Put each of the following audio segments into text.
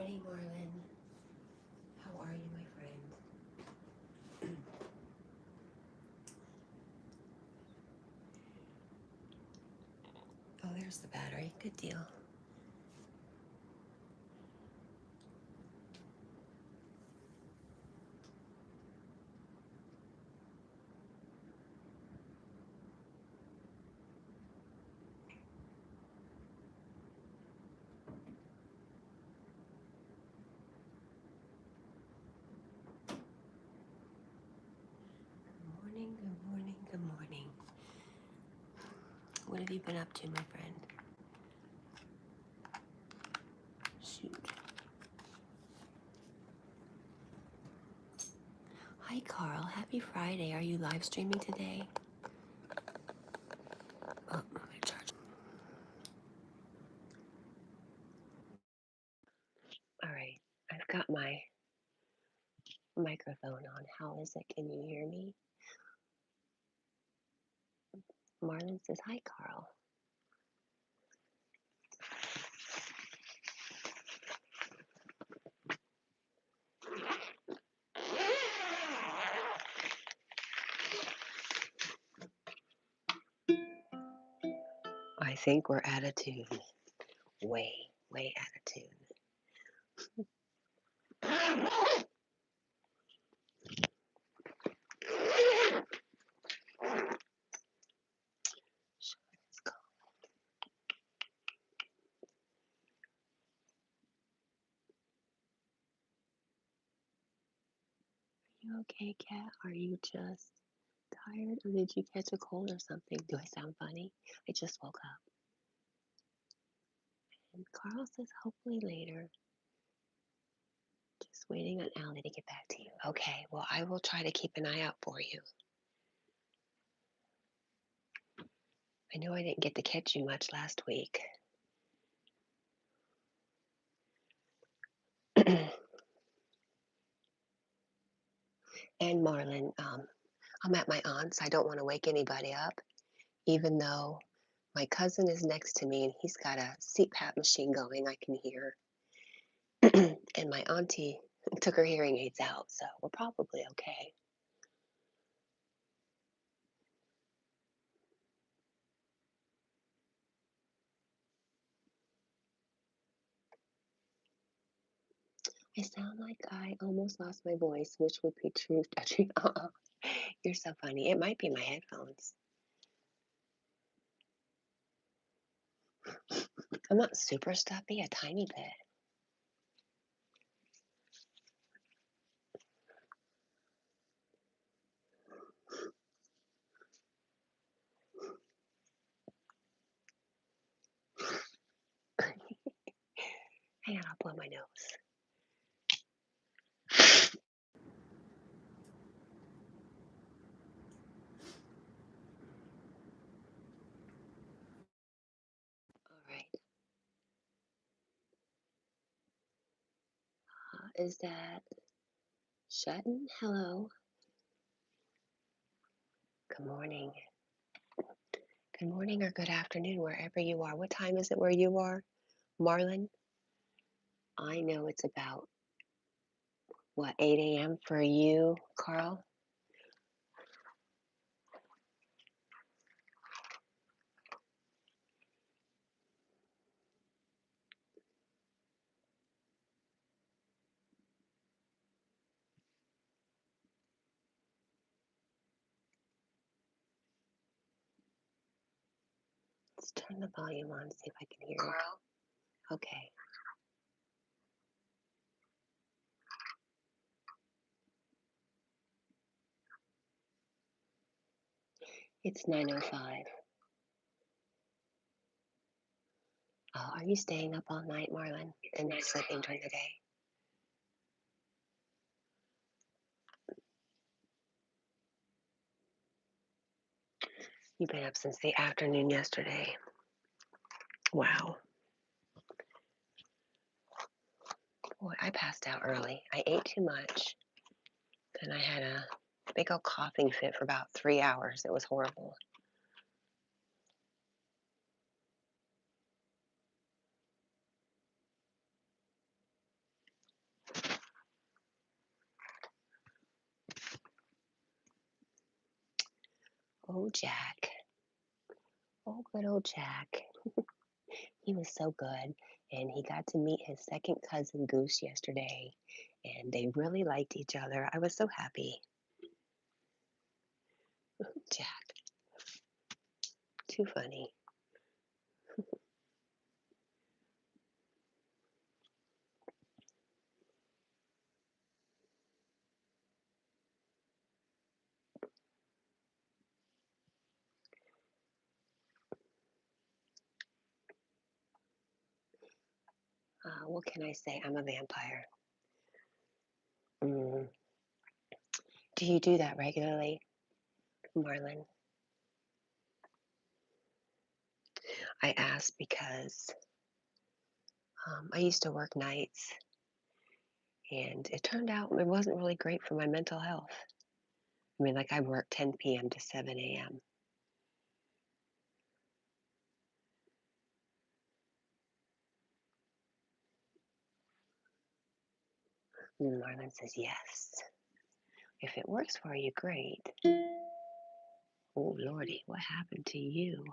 Friday, Marlon. How are you, my friend? Oh, there's the battery. Good deal. Good morning, good morning, good morning. What have you been up to, my friend? Shoot. Hi, Carl. Happy Friday. Are you live streaming today? Oh, I'm gonna charge. All right. I've got my microphone on. How is it? Can you hear me? Marlon says, hi, Carl. I think we're out of tune. Way out of tune. You okay, Cat? Are you just tired or did you catch a cold or something? Do I sound funny? I just woke up. And Carl says hopefully later. Just waiting on Allie to get back to you. Okay, well, I will try to keep an eye out for you. I know I didn't get to catch you much last week. And Marlon, I'm at my aunt's. I don't want to wake anybody up, even though my cousin is next to me and he's got a CPAP machine going. I can hear. And my auntie took her hearing aids out, so we're probably okay. I sound like I almost lost my voice, which would be true. You're so funny. It might be my headphones. I'm not super stuffy, a tiny bit. Hang on, I'll blow my nose. All right. Is that Sutton? Hello. Good morning. Good morning or good afternoon, wherever you are. What time is it where you are, Marlon? I know it's about, 8 a.m. for you, Carl? Let's turn the volume on, see if I can hear you. Okay. It's 9:05. Are you staying up all night, Marlon, and sleeping during the day? You've been up since the afternoon yesterday. Wow. Boy, I passed out early. I ate too much. Then I had a big old coughing fit for about 3 hours. It was horrible. Oh, Jack. Oh, good old Jack. He was so good. And he got to meet his second cousin, Goose, yesterday. And they really liked each other. I was so happy. Jack, too funny. What can I say? I'm a vampire. Mm. Do you do that regularly, Marlon? I ask because I used to work nights, and it turned out it wasn't really great for my mental health. I mean, like I work 10 p.m. to 7 a.m. And Marlon says, yes. If it works for you, great. Oh, Lordy, what happened to you?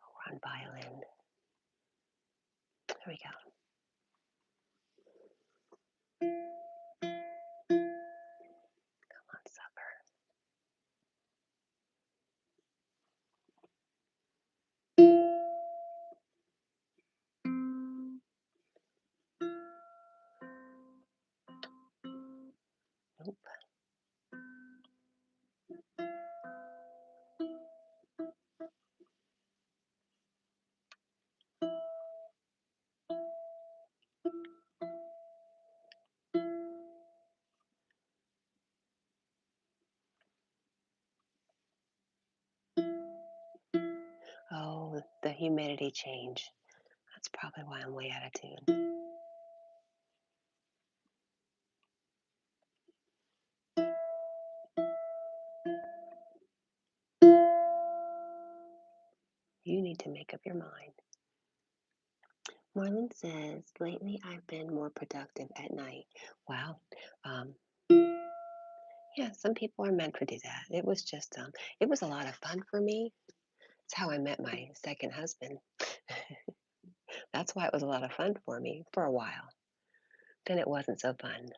We're on violin. There we go. Come on, supper. Nope. Oh, the humidity change. That's probably why I'm way out of tune. You need to make up your mind. Marlon says, lately I've been more productive at night. Wow. Um, yeah, some people are meant to do that. It was just, it was a lot of fun for me. It's how I met my second husband. That's why it was a lot of fun for me for a while. Then it wasn't so fun.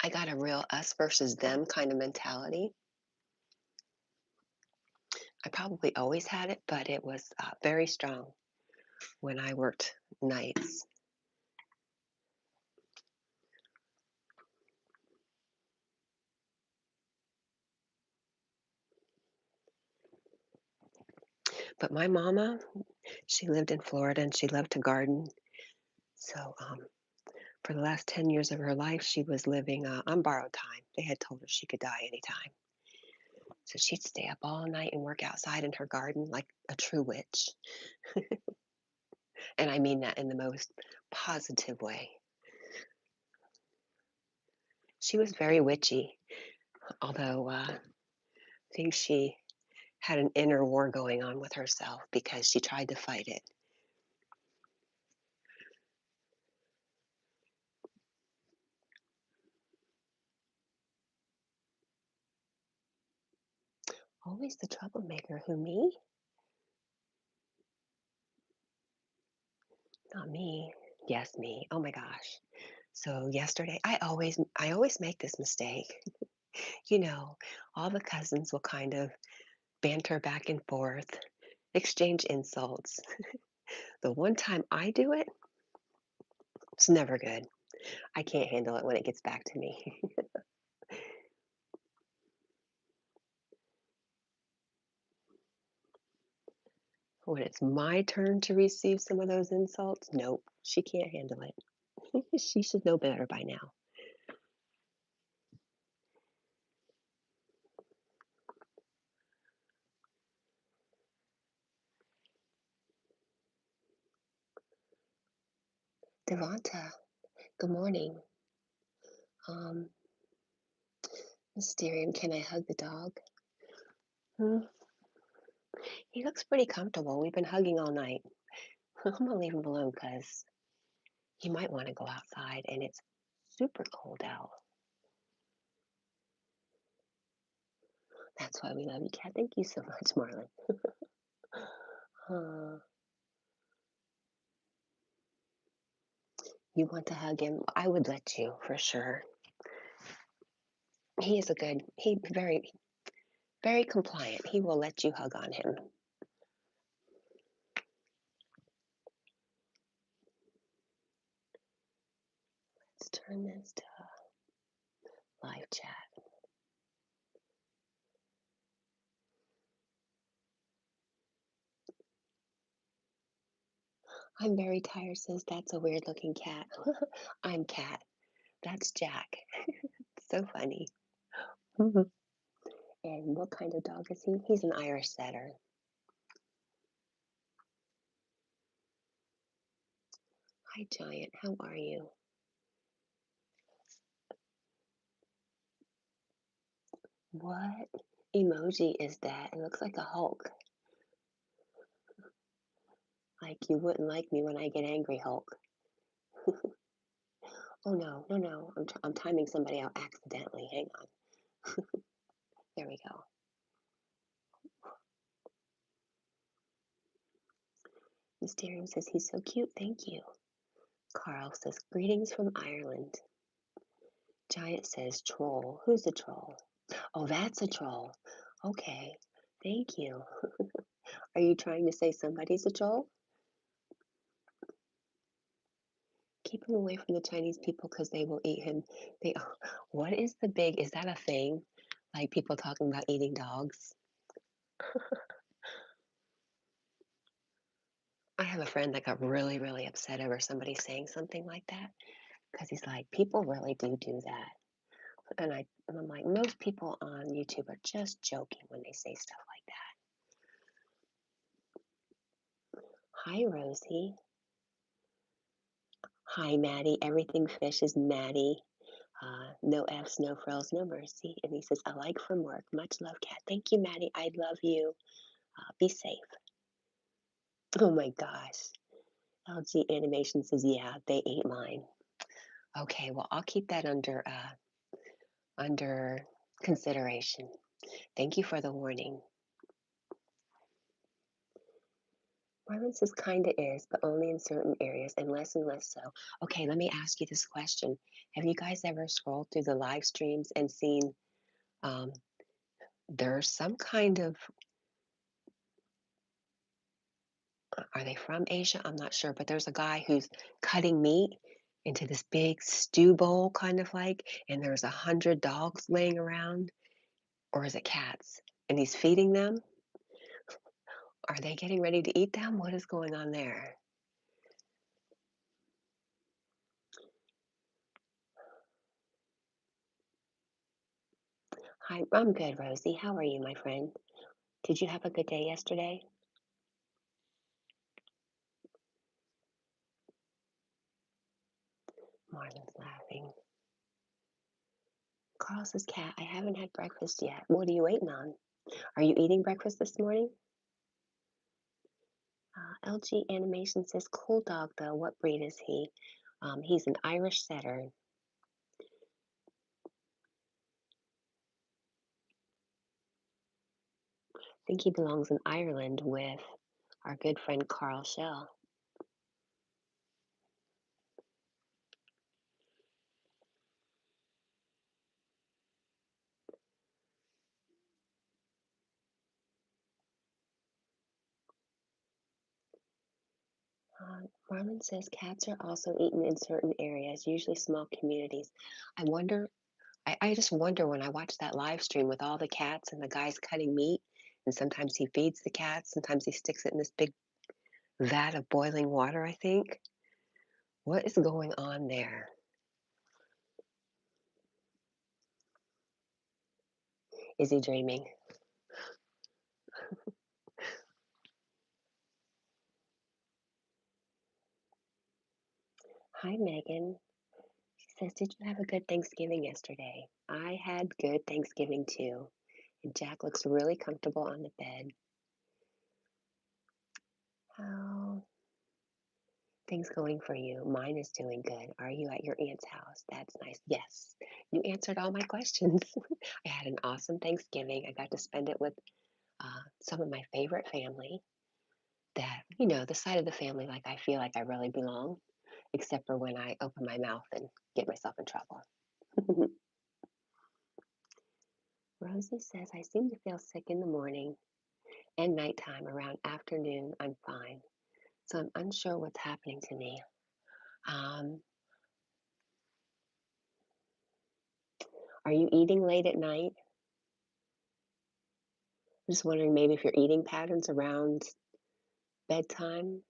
I got a real us versus them kind of mentality. I probably always had it, but it was very strong when I worked nights. But my mama, she lived in Florida and she loved to garden. So for the last 10 years of her life, she was living on borrowed time. They had told her she could die anytime. So she'd stay up all night and work outside in her garden like a true witch. And I mean that in the most positive way. She was very witchy, although I think she had an inner war going on with herself because she tried to fight it. Always the troublemaker. Who, me? Not me. Yes, me. Oh my gosh. So yesterday, I always make this mistake. You know, all the cousins will kind of banter back and forth, exchange insults. The one time I do it, it's never good. I can't handle it when it gets back to me. When it's my turn to receive some of those insults, nope, she can't handle it. She should know better by now. Devonta, good morning. Um, Mysterium, can I hug the dog? Hmm, he looks pretty comfortable. We've been hugging all night. I'm gonna leave him alone because he might want to go outside and it's super cold out. That's why we love you, Cat. Thank you so much, Marlon. Uh, you want to hug him? I would let you for sure. He is a good, he very, very compliant. He will let you hug on him. Let's turn this to live chat. I'm very tired, says that's a weird looking cat. I'm Cat. That's Jack. So funny. Mhm. And what kind of dog is he? He's an Irish setter. Hi, Giant. How are you? What emoji is that? It looks like a Hulk. Like you wouldn't like me when I get angry, Hulk. Oh no, no, no. I'm timing somebody out accidentally. Hang on. There we go. Mysterium says he's so cute. Thank you. Carl says greetings from Ireland. Giant says troll. Who's a troll? Oh, that's a troll. Okay. Thank you. Are you trying to say somebody's a troll? Keep him away from the Chinese people because they will eat him. They. What is the big? Is that a thing? Like people talking about eating dogs? I have a friend that got really, really upset over somebody saying something like that because he's like, people really do that. And I'm like, most people on YouTube are just joking when they say stuff like that. Hi, Rosie. Hi, Maddie. Everything fish is Maddie. No F's, no frills, no mercy. And he says, I like from work. Much love, Cat. Thank you, Maddie. I love you. Be safe. Oh my gosh. LG Animation says, yeah, they ate mine. Okay, well, I'll keep that under consideration. Thank you for the warning. Violence is kinda is, but only in certain areas and less so. Okay, let me ask you this question. Have you guys ever scrolled through the live streams and seen um, there's some kind of, are they from Asia? I'm not sure, but there's a guy who's cutting meat into this big stew bowl, kind of like, and there's 100 dogs laying around, or is it cats? And he's feeding them. Are they getting ready to eat them? What is going on there? Hi, I'm good, Rosie. How are you, my friend? Did you have a good day yesterday? Marlon's laughing. Carl says, Cat, I haven't had breakfast yet. What are you waiting on? Are you eating breakfast this morning? LG Animation says, cool dog, though. What breed is he? He's an Irish setter. I think he belongs in Ireland with our good friend Carl Shell. Marlon says cats are also eaten in certain areas, usually small communities. I wonder, I just wonder when I watch that live stream with all the cats and the guys cutting meat, and sometimes he feeds the cats, sometimes he sticks it in this big vat of boiling water, I think. What is going on there? Is he dreaming? Hi, Megan. She says, did you have a good Thanksgiving yesterday? I had good Thanksgiving too. And Jack looks really comfortable on the bed. How Things going for you? Mine is doing good. Are you at your aunt's house? That's nice. Yes, you answered all my questions. I had an awesome Thanksgiving. I got to spend it with some of my favorite family that, the side of the family like I feel like I really belong, except for when I open my mouth and get myself in trouble. Rosie says, I seem to feel sick in the morning and nighttime. Around afternoon, I'm fine. So I'm unsure what's happening to me. Um, are you eating late at night? I'm just wondering maybe if your eating patterns around bedtime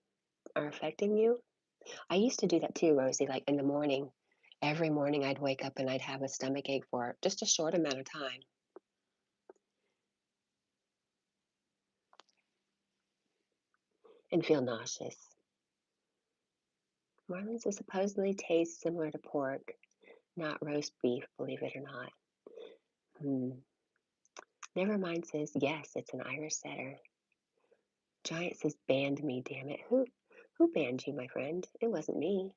are affecting you. I used to do that too, Rosie, like in the morning. Every morning I'd wake up and I'd have a stomach ache for just a short amount of time and feel nauseous. Marlins is supposedly tastes similar to pork, not roast beef, believe it or not. Hmm. Nevermind says, yes, it's an Irish setter. Giant says, banned me, damn it. Who banned you, my friend? It wasn't me.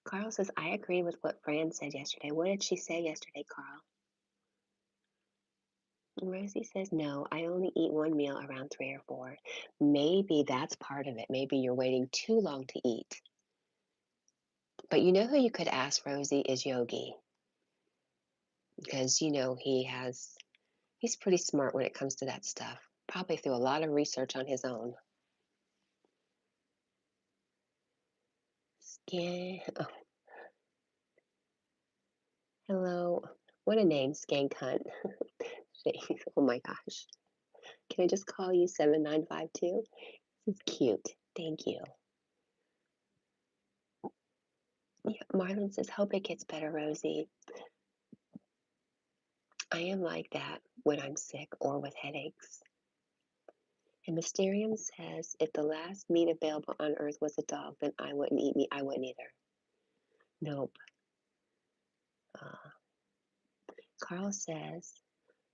Carl says, I agree with what Fran said yesterday. What did she say yesterday, Carl? And Rosie says, no, I only eat one meal around 3 or 4. Maybe that's part of it. Maybe you're waiting too long to eat. But you know who you could ask, Rosie, is Yogi. Because, he's pretty smart when it comes to that stuff. Probably through a lot of research on his own. Scan. Oh, hello. What a name, Skank Hunt. Oh my gosh. Can I just call you 7952? This is cute. Thank you. Yeah, Marlon says, hope it gets better, Rosie. I am like that when I'm sick or with headaches. And Mysterium says, if the last meat available on Earth was a dog, then I wouldn't eat meat. I wouldn't either. Nope. Uh, Carl says,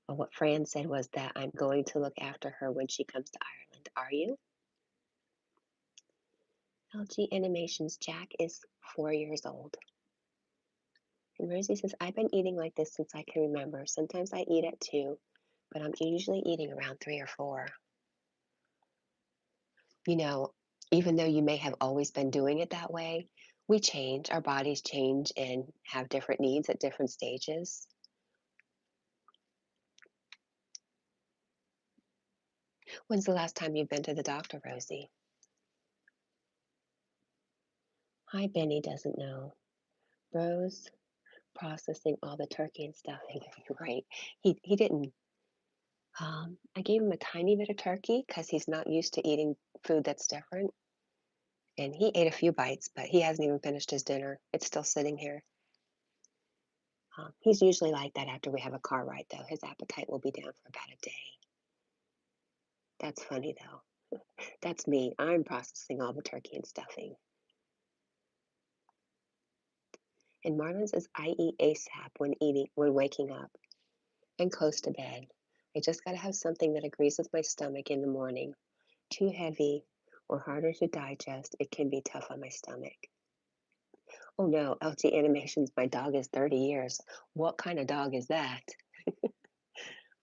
well, what Fran said was that I'm going to look after her when she comes to Ireland. Are you? LG Animations Jack is 4 years old. And Rosie says, I've been eating like this since I can remember. Sometimes I eat at 2, but I'm usually eating around 3 or 4. You know, even though you may have always been doing it that way, we change, our bodies change and have different needs at different stages. When's the last time you've been to the doctor, Rosie? Hi, Benny doesn't know. Rose processing all the turkey and stuffing. Right. He didn't. I gave him a tiny bit of turkey because he's not used to eating food that's different. And he ate a few bites, but he hasn't even finished his dinner. It's still sitting here. He's usually like that after we have a car ride, though. His appetite will be down for about a day. That's funny, though. That's me. I'm processing all the turkey and stuffing. And Marlon says, I eat ASAP when waking up and close to bed. I just got to have something that agrees with my stomach in the morning. Too heavy or harder to digest, it can be tough on my stomach. Oh no, LG Animations, my dog is 30 years. What kind of dog is that?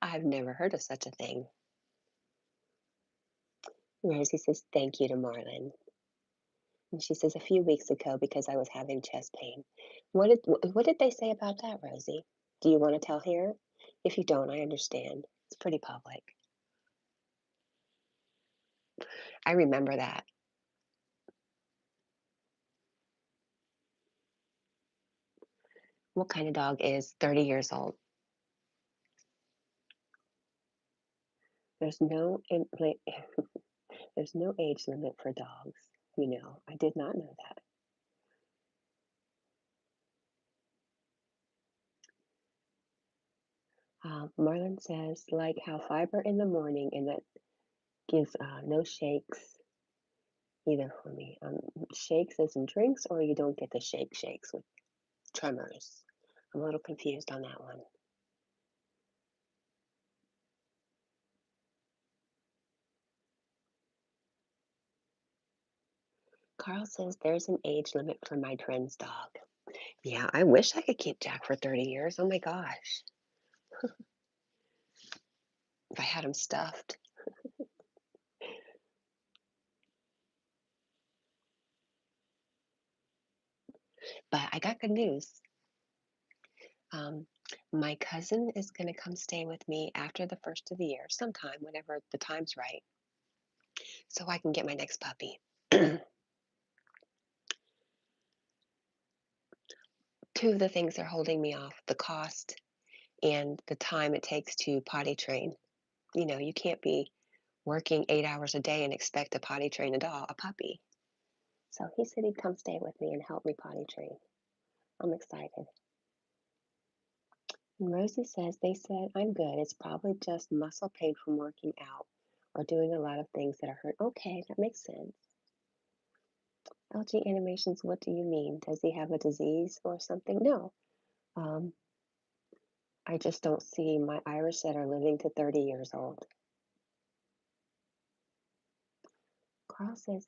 I've never heard of such a thing. Rosie says, thank you to Marlon. And she says, a few weeks ago because I was having chest pain. What did they say about that, Rosie? Do you want to tell here? If you don't, I understand. It's pretty public. I remember that. What kind of dog is 30 years old? There's no there's no age limit for dogs. I did not know that. Marlon says, like how fiber in the morning, and that gives no shakes either for me. Shakes as in drinks, or you don't get the shakes with tremors. I'm a little confused on that one. Carl says there's an age limit for my friend's dog. Yeah, I wish I could keep Jack for 30 years. Oh my gosh. If I had him stuffed. But I got good news. Um, my cousin is going to come stay with me after the first of the year, sometime, whenever the time's right, so I can get my next puppy. Two of the things are holding me off, the cost and the time it takes to potty train. You know, you can't be working 8 hours a day and expect to potty train a puppy. So he said he'd come stay with me and help me potty train. I'm excited. And Rosie says they said I'm good. It's probably just muscle pain from working out or doing a lot of things that are hurt. Okay, that makes sense. LG Animations, what do you mean? Does he have a disease or something? No. Um, I just don't see my Irish setter living to 30 years old. Carl says,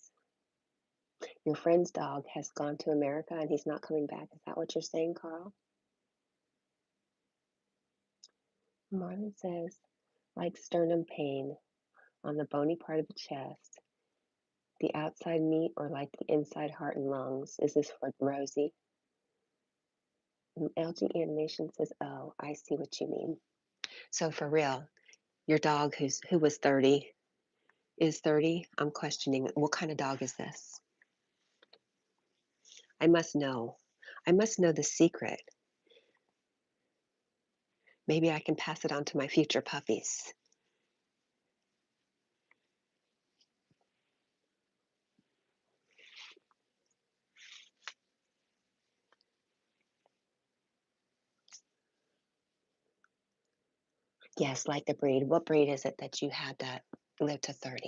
your friend's dog has gone to America and he's not coming back. Is that what you're saying, Carl? Marlon says, like sternum pain on the bony part of the chest, the outside meat, or like the inside heart and lungs. Is this for Rosie? And LG Animation says, oh, I see what you mean. So for real, your dog who was 30 is 30. I'm questioning what kind of dog is this? I must know. I must know the secret. Maybe I can pass it on to my future puppies. Yes, like the breed. What breed is it that you had that lived to 30?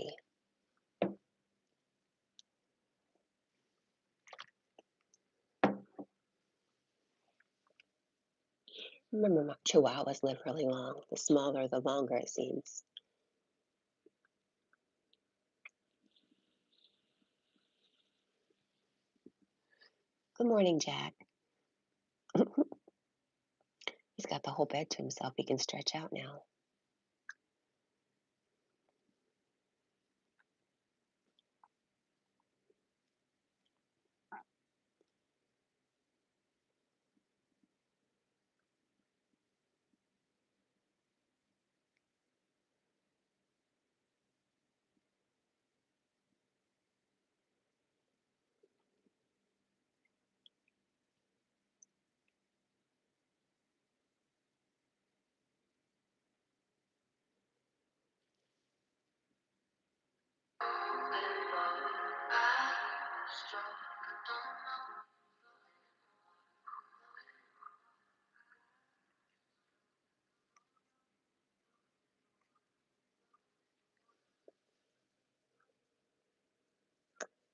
Remember, my Chihuahuas live really long. The smaller, the longer it seems. Good morning, Jack. He's got the whole bed to himself. He can stretch out now.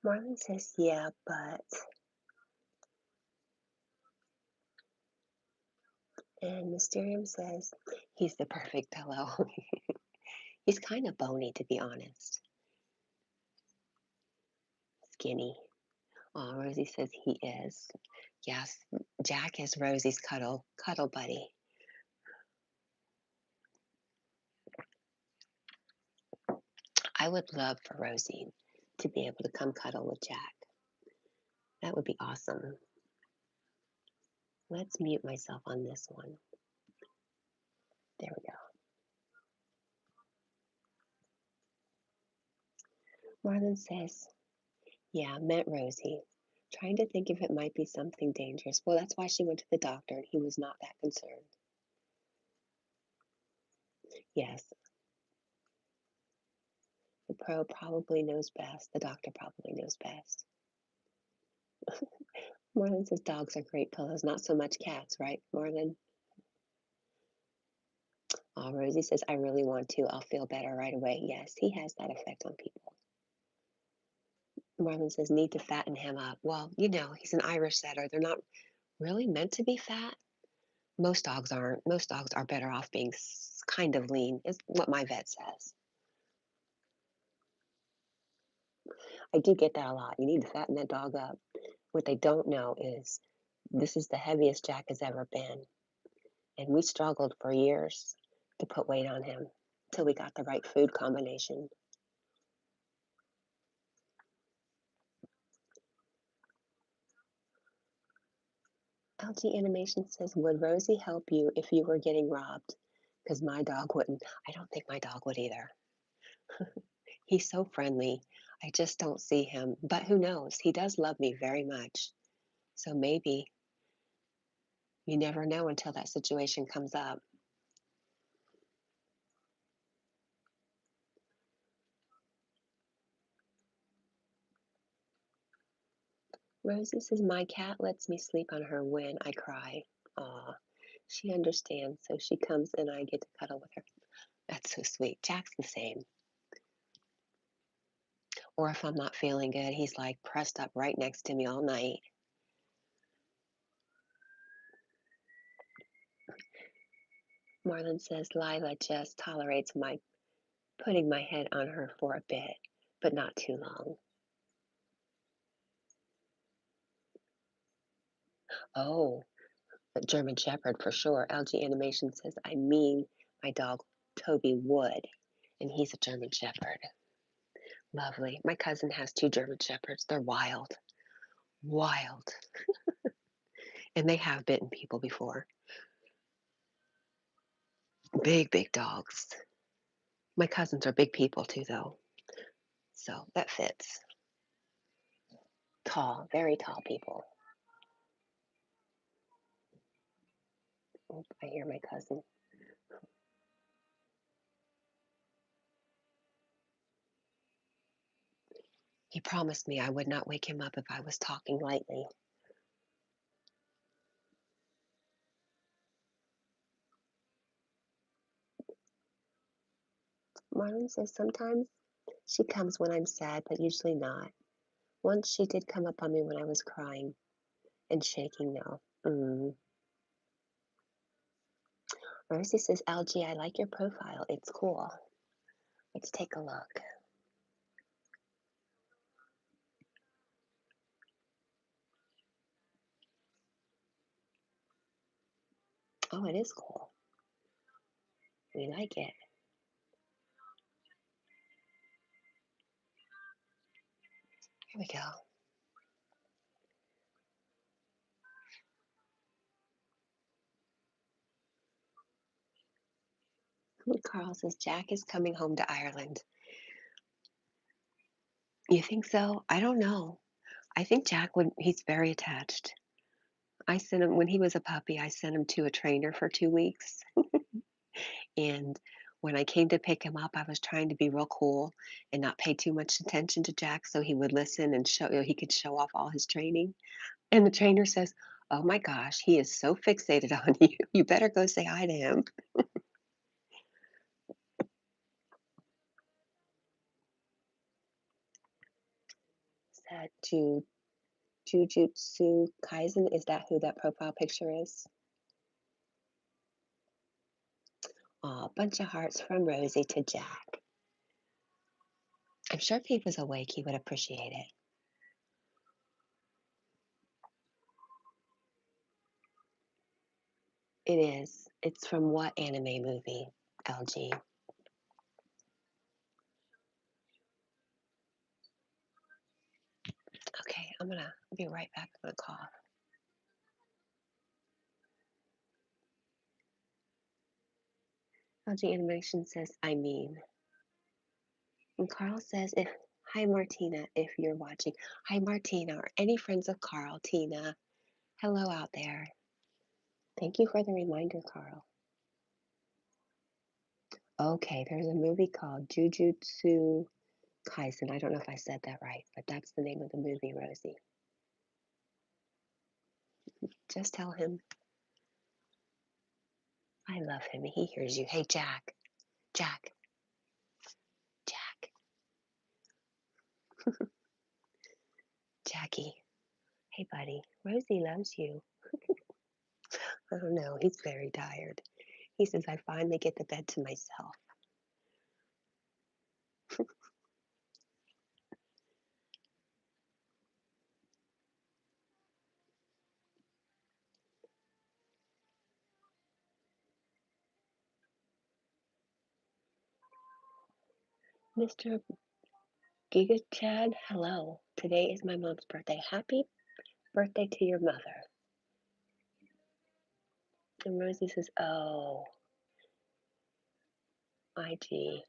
Marlon says, yeah, but. And Mysterium says, he's the perfect pillow. He's kind of bony, to be honest. Skinny. Oh, Rosie says he is. Yes, Jack is Rosie's cuddle buddy. I would love for Rosie to be able to come cuddle with Jack. That would be awesome. Let's mute myself on this one. There we go. Marlon says, yeah, meant Rosie. Trying to think if it might be something dangerous. Well, that's why she went to the doctor and he was not that concerned. Yes, the pro probably knows best. The doctor probably knows best. Marlon says dogs are great pillows, not so much cats, right, Marlon? Rosie says, I really want to. I'll feel better right away. Yes, he has that effect on people. Marlon says, need to fatten him up. Well, you know, he's an Irish setter. They're not really meant to be fat. Most dogs aren't. Most dogs are better off being kind of lean, is what my vet says. I do get that a lot. You need to fatten that dog up. What they don't know is this is the heaviest Jack has ever been. And we struggled for years to put weight on him till we got the right food combination. LG Animation says, would Rosie help you if you were getting robbed? Because my dog wouldn't. I don't think my dog would either. He's so friendly. I just don't see him. But who knows? He does love me very much. So maybe you never know until that situation comes up. Rosie says, my cat lets me sleep on her when I cry. Aw, she understands, so she comes and I get to cuddle with her. That's so sweet. Jack's the same. Or if I'm not feeling good, he's like pressed up right next to me all night. Marlon says, Lila just tolerates my putting my head on her for a bit, but not too long. Oh, a German Shepherd for sure. LG Animation says, I mean, my dog Toby would, and he's a German Shepherd. Lovely. My cousin has two German Shepherds. They're wild, wild, and they have bitten people before. Big, big dogs. My cousins are big people too, though, so that fits. Tall, very tall people. Oh, I hear my cousin. He promised me I would not wake him up if I was talking lightly. Marlon says sometimes she comes when I'm sad, but usually not. Once she did come up on me when I was crying and shaking now. Rosie says, Algie, I like your profile. It's cool. Let's take a look. Oh, it is cool. We like it. Here we go. Carl says, Jack is coming home to Ireland. You think so? I don't know. I think Jack would, he's very attached. I sent him, when he was a puppy, I sent him to a trainer for 2 weeks. And when I came to pick him up, I was trying to be real cool and not pay too much attention to Jack so he would listen and show, he could show off all his training. And the trainer says, oh my gosh, he is so fixated on you. You better go say hi to him. Said to Jujutsu Kaisen, is that who that profile picture is? Aw, bunch of hearts from Rosie to Jack. I'm sure if he was awake, he would appreciate it. It is. It's from what anime movie, LG? Okay, I'm gonna be right back. I'm gonna cough. LG Animation says, I mean. And Carl says, if hi Martina, if you're watching. Hi Martina, or any friends of Carl, Tina. Hello out there. Thank you for the reminder, Carl. Okay, there's a movie called Jujutsu Kaisen. I don't know if I said that right, but that's the name of the movie, Rosie. Just tell him I love him. He hears you. Hey, Jack. Jack. Jack. Jackie. Hey, buddy. Rosie loves you. I don't know. He's very tired. He says, I finally get the bed to myself. Mr. Giga Chad, hello. Today is my mom's birthday. Happy birthday to your mother. And Rosie says, oh, IG.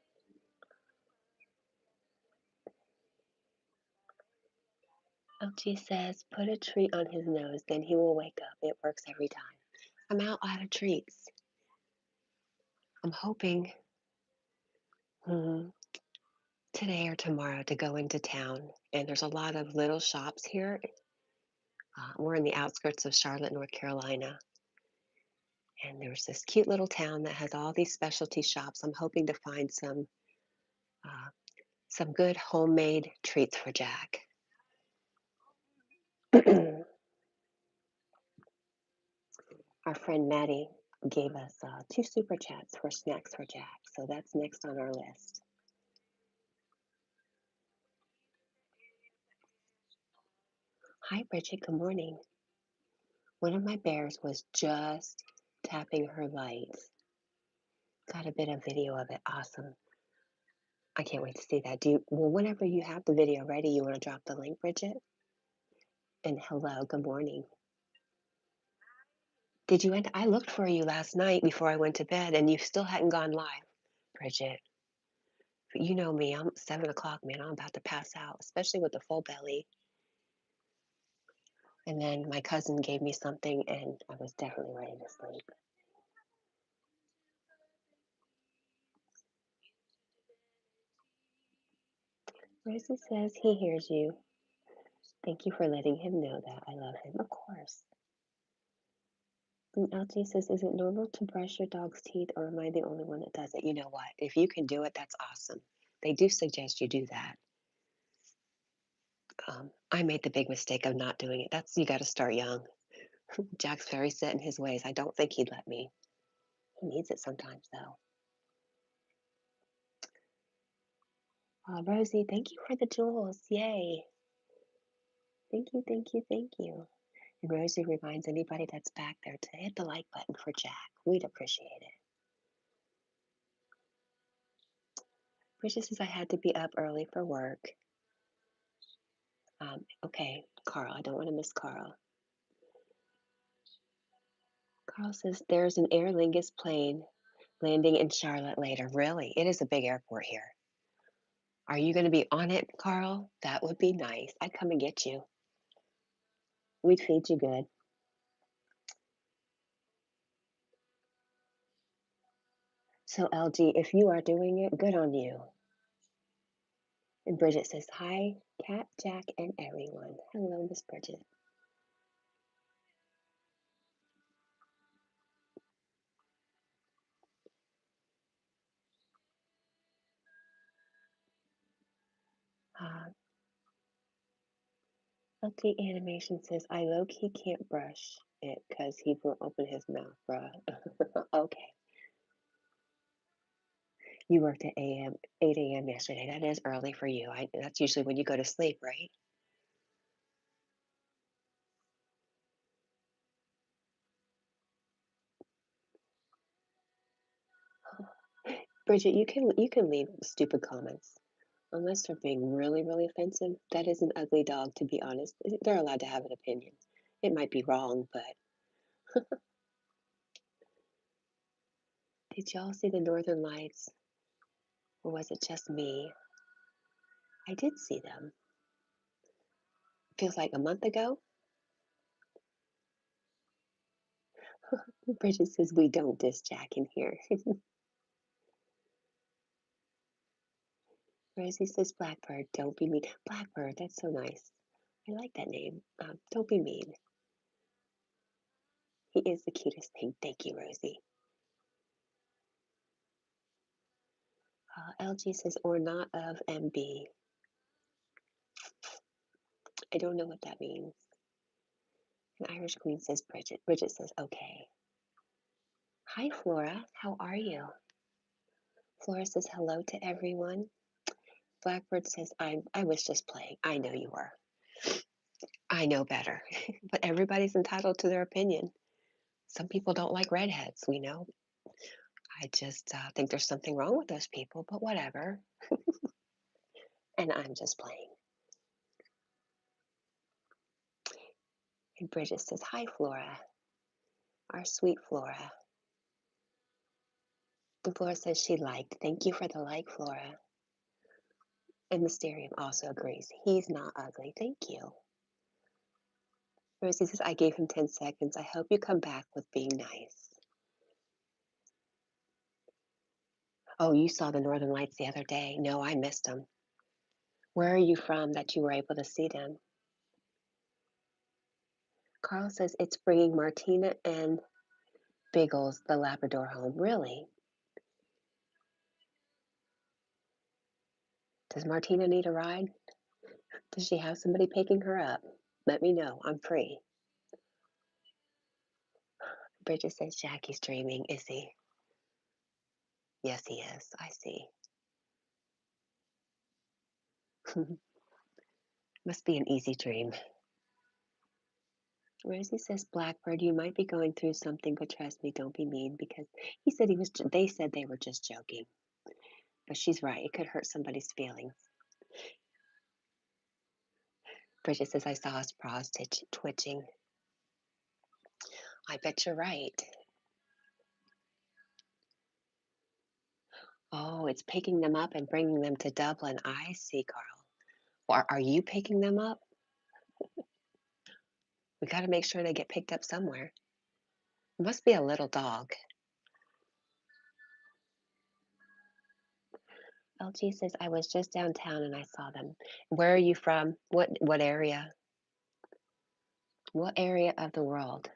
LG says, put a treat on his nose, then he will wake up. It works every time. I'm out of treats. I'm hoping today or tomorrow to go into town. And there's a lot of little shops here. We're in the outskirts of Charlotte, North Carolina. And there's this cute little town that has all these specialty shops. I'm hoping to find uh, some good homemade treats for Jack. Our friend Maddie gave us 2 super chats for snacks for Jack, so that's next on our list. Hi, Bridget. Good morning. One of my bears was just tapping her lights. Got a bit of video of it. Awesome. I can't wait to see that. Well, whenever you have the video ready, you want to drop the link, Bridget? And hello, good morning. Did you end? I looked for you last night before I went to bed, and you still hadn't gone live, Bridget. You know me. I'm 7 o'clock, man. I'm about to pass out, especially with the full belly. And then my cousin gave me something, and I was definitely ready to sleep. Rosie says he hears you. Thank you for letting him know that. I love him, of course. And LG says, is it normal to brush your dog's teeth, or am I the only one that does it? You know what? If you can do it, that's awesome. They do suggest you do that. I made the big mistake of not doing it. You got to start young. Jack's very set in his ways. I don't think he'd let me. He needs it sometimes, though. Rosie, thank you for the jewels. Yay. Thank you, thank you, thank you. And Rosie reminds anybody that's back there to hit the like button for Jack. We'd appreciate it. Bridget says I had to be up early for work. Okay, Carl, I don't want to miss Carl. Carl says there's an Aer Lingus plane landing in Charlotte later. Really? It is a big airport here. Are you going to be on it, Carl? That would be nice. I'd come and get you. We'd feed you good. So, LG, if you are doing it, good on you. And Bridget says, hi, Cat, Jack, and everyone. Hello, Miss Bridget. LG Animation says, I low-key can't brush it because he won't open his mouth, bruh. Okay. You worked at 8 a.m. yesterday. That is early for you. That's usually when you go to sleep, right? Bridget, you can leave stupid comments. Unless they're being really, really offensive, that is an ugly dog, to be honest. They're allowed to have an opinion. It might be wrong, but did y'all see the Northern Lights? Or was it just me? I did see them. Feels like a month ago. Bridget says we don't diss Jack in here. Rosie says Blackbird, don't be mean. Blackbird, that's so nice. I like that name. Don't be mean. He is the cutest thing. Thank you, Rosie. LG says, or not of MB. I don't know what that means. And Irish Queen says Bridget. Bridget says, okay. Hi, Flora. How are you? Flora says hello to everyone. Blackbird says, I was just playing. I know you were. I know better. But everybody's entitled to their opinion. Some people don't like redheads, we know. I just think there's something wrong with those people, but whatever. And I'm just playing. And Bridget says, "Hi, Flora, our sweet Flora." And Flora says she liked. Thank you for the like, Flora. And Mysterium also agrees. He's not ugly. Thank you. Rosie says, "I gave him 10 seconds. I hope you come back with being nice." Oh, you saw the Northern Lights the other day. No, I missed them. Where are you from that you were able to see them? Carl says it's bringing Martina and Biggles, the Labrador, home. Really? Does Martina need a ride? Does she have somebody picking her up? Let me know. I'm free. Bridget says Jackie's dreaming. Is he? Yes, he is. I see. Must be an easy dream. Rosie says, "Blackbird, you might be going through something, but trust me, don't be mean," because he said he was. They said they were just joking, but she's right. It could hurt somebody's feelings. Bridget says, "I saw his paws twitching." I bet you're right. Oh, it's picking them up and bringing them to Dublin. I see, Carl. Are you picking them up? We got to make sure they get picked up somewhere. It must be a little dog. LG says, "I was just downtown and I saw them." Where are you from? What area? What area of the world?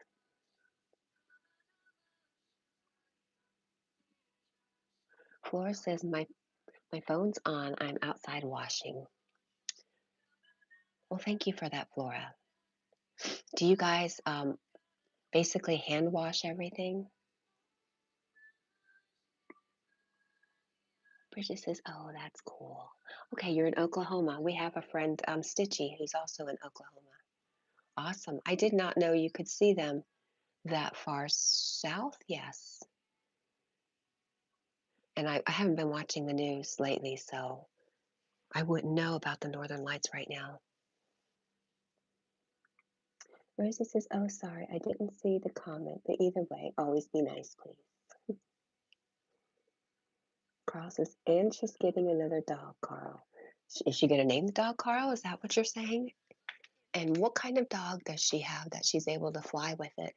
Flora says, my phone's on. I'm outside washing." Well, thank you for that, Flora. Do you guys basically hand wash everything? Bridget says, "Oh, that's cool." Okay, you're in Oklahoma. We have a friend, Stitchy, who's also in Oklahoma. Awesome. I did not know you could see them that far south. Yes. And I haven't been watching the news lately, so I wouldn't know about the Northern Lights right now. Rosie says, "Oh, sorry, I didn't see the comment, but either way, always be nice, please." Carl says, "And she's getting another dog, Carl." Is she going to name the dog Carl? Is that what you're saying? And what kind of dog does she have that she's able to fly with it?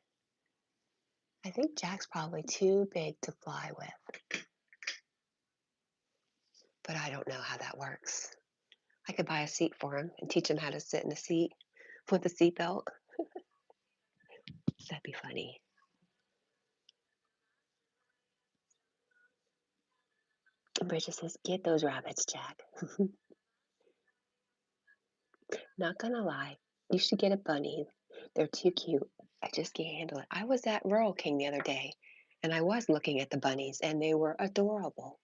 I think Jack's probably too big to fly with, but I don't know how that works. I could buy a seat for him and teach him how to sit in a seat with a seatbelt. That'd be funny. Bridget says, "Get those rabbits, Jack." Not gonna lie, you should get a bunny. They're too cute. I just can't handle it. I was at Rural King the other day and I was looking at the bunnies and they were adorable.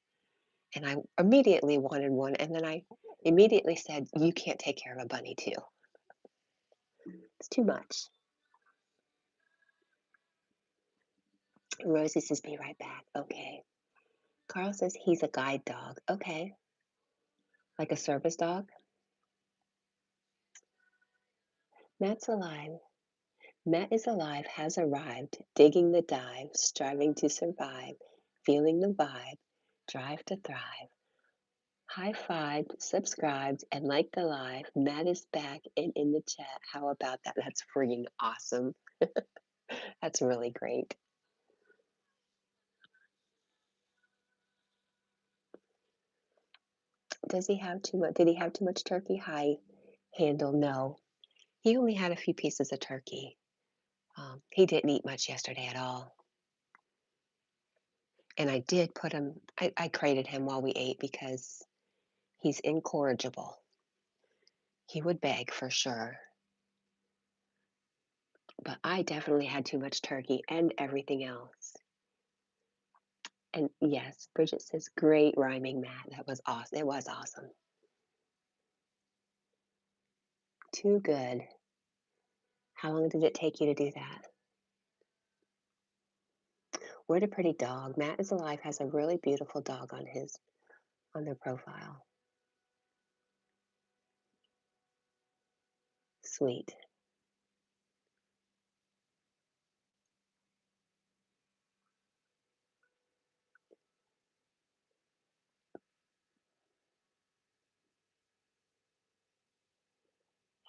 And I immediately wanted one. And then I immediately said, "You can't take care of a bunny, too. It's too much." Rosie says, "Be right back." Okay. Carl says he's a guide dog. Okay. Like a service dog? Matt's alive. Matt is alive, has arrived, digging the dive, striving to survive, feeling the vibe, drive to thrive. High fived, subscribed, and liked the live. Matt is back and in the chat. How about that? That's freaking awesome. That's really great. Does he have too much? Did he have too much turkey? Hi, Handle. No, he only had a few pieces of turkey. He didn't eat much yesterday at all. And I did put him. I crated him while we ate because he's incorrigible. He would beg for sure. But I definitely had too much turkey and everything else. And yes, Bridget says, "Great rhyming, Matt. That was awesome. It was awesome. Too good." How long did it take you to do that? What a pretty dog. Matt is alive has a really beautiful dog on their profile. sweet.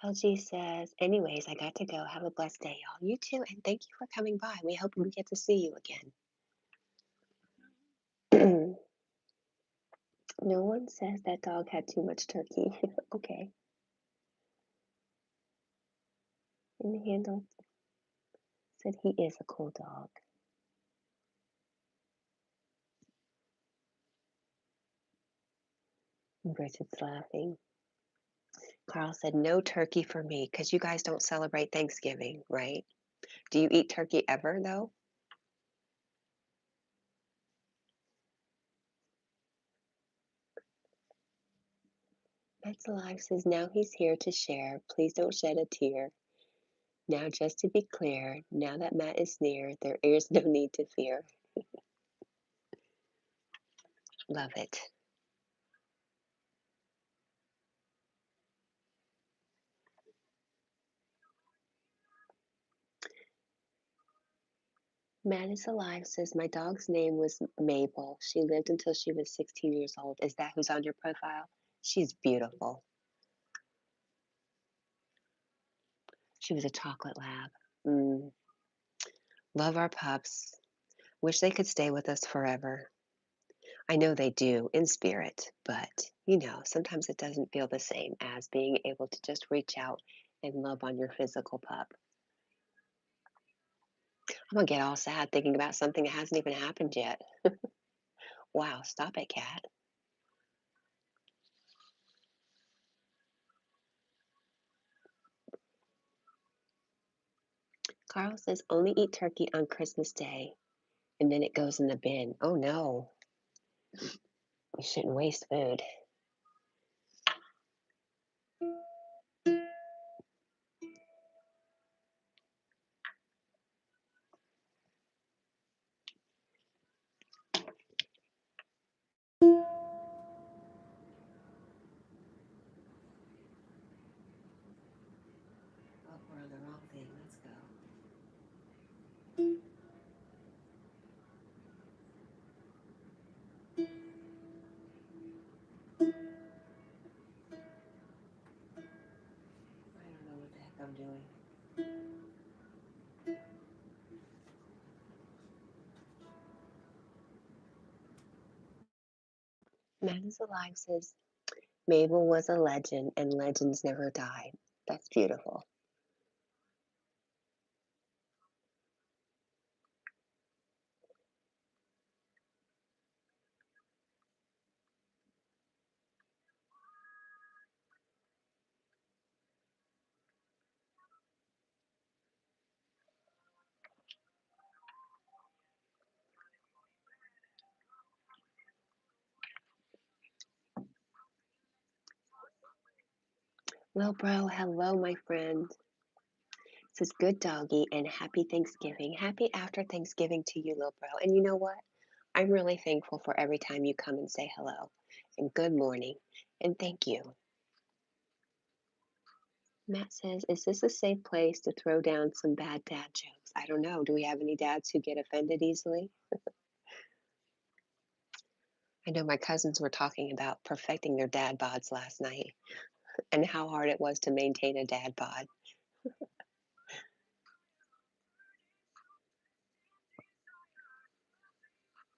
LG says, anyways, I got to go. Have a blessed day, y'all. You too, and thank you for coming by. We hope we get to see you again. No one says that dog had too much turkey. Okay. And the handle said he is a cool dog. And Bridget's laughing. Carl said, no turkey for me because you guys don't celebrate Thanksgiving, right? Do you eat turkey ever, though? Matt's alive says, now he's here to share. Please don't shed a tear. Now, just to be clear, now that Matt is near, there is no need to fear. Love it. Matt is alive says, my dog's name was Mabel. She lived until she was 16 years old. Is that who's on your profile? She's beautiful. She was a chocolate lab. Mm, love our pups. Wish they could stay with us forever. I know they do in spirit, but sometimes it doesn't feel the same as being able to just reach out and love on your physical pup. I'm gonna get all sad thinking about something that hasn't even happened yet. Wow, stop it, cat. Carl says only eat turkey on Christmas Day and then it goes in the bin. Oh no, you shouldn't waste food. Oh, we're on the wrong thing. Let's go. I don't know what the heck I'm doing. Man is Alive says Mabel was a legend and legends never die. That's beautiful. Well, bro, hello, my friend. Says good doggy and happy Thanksgiving. Happy after Thanksgiving to you, little bro. And you know what? I'm really thankful for every time you come and say hello and good morning and thank you. Matt says, is this a safe place to throw down some bad dad jokes? I don't know. Do we have any dads who get offended easily? I know my cousins were talking about perfecting their dad bods last night and how hard it was to maintain a dad bod.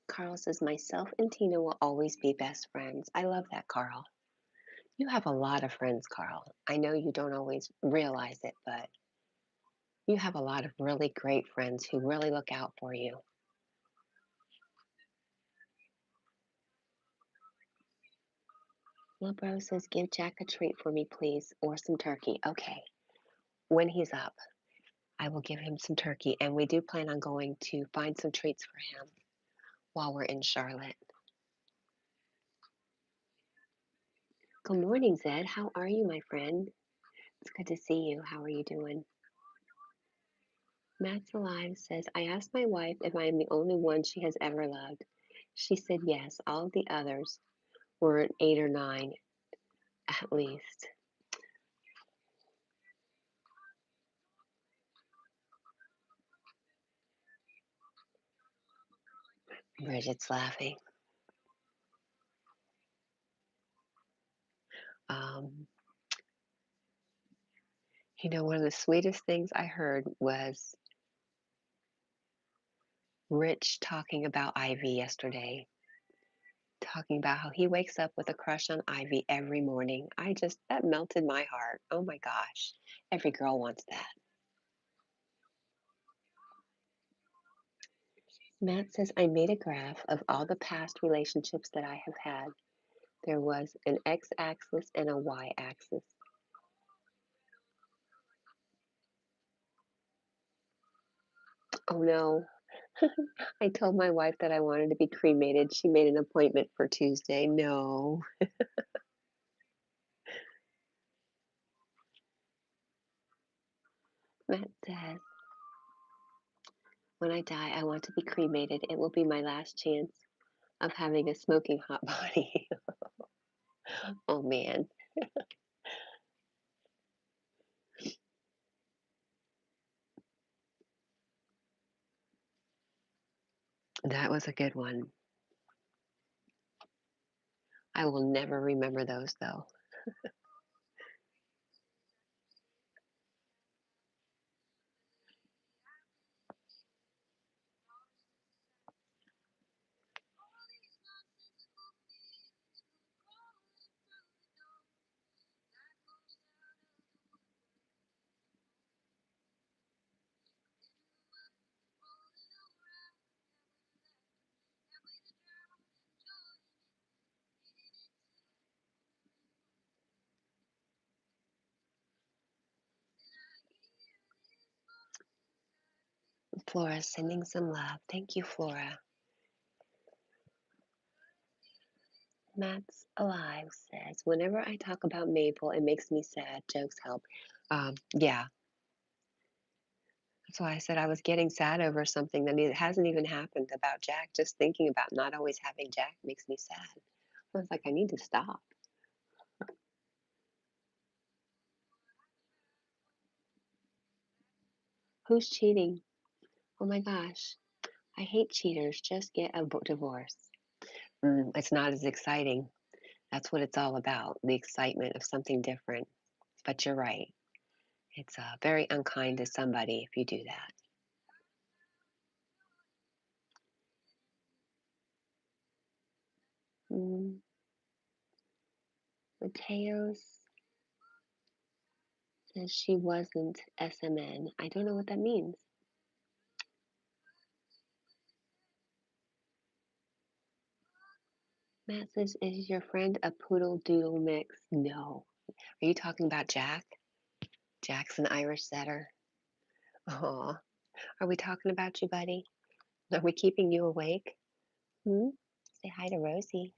Carl says, myself and Tina will always be best friends. I love that, Carl. You have a lot of friends, Carl. I know you don't always realize it, but you have a lot of really great friends who really look out for you. Lil Bro says, give Jack a treat for me, please, or some turkey. Okay. When he's up, I will give him some turkey, and we do plan on going to find some treats for him while we're in Charlotte. Good morning, Zed. How are you, my friend? It's good to see you. How are you doing? Matt's Alive says, I asked my wife if I am the only one she has ever loved. She said yes, all of the others were an 8 or 9 at least. Bridget's laughing. Um, one of the sweetest things I heard was Rich talking about Ivy yesterday, talking about how he wakes up with a crush on Ivy every morning. That melted my heart. Oh my gosh. Every girl wants that. Matt says, I made a graph of all the past relationships that I have had. There was an x axis and a y axis. Oh no. I told my wife that I wanted to be cremated. She made an appointment for Tuesday. No. Matt says, when I die, I want to be cremated. It will be my last chance of having a smoking hot body. Oh man. That was a good one. I will never remember those though. Flora sending some love. Thank you, Flora. Matt's Alive says, whenever I talk about Mabel, it makes me sad. Jokes help. Yeah, that's why I said I was getting sad over something that it hasn't even happened about Jack. Just thinking about not always having Jack makes me sad. I was like, I need to stop. Who's cheating? Oh my gosh. I hate cheaters. Just get a divorce. It's not as exciting. That's what it's all about, the excitement of something different. But you're right. It's very unkind to somebody if you do that. Mm, Mateos says she wasn't SMN. I don't know what that means. Matt says, is your friend a poodle doodle mix? No. Are you talking about Jack? Jack's an Irish setter. Oh, are we talking about you, buddy? Are we keeping you awake? Hmm? Say hi to Rosie.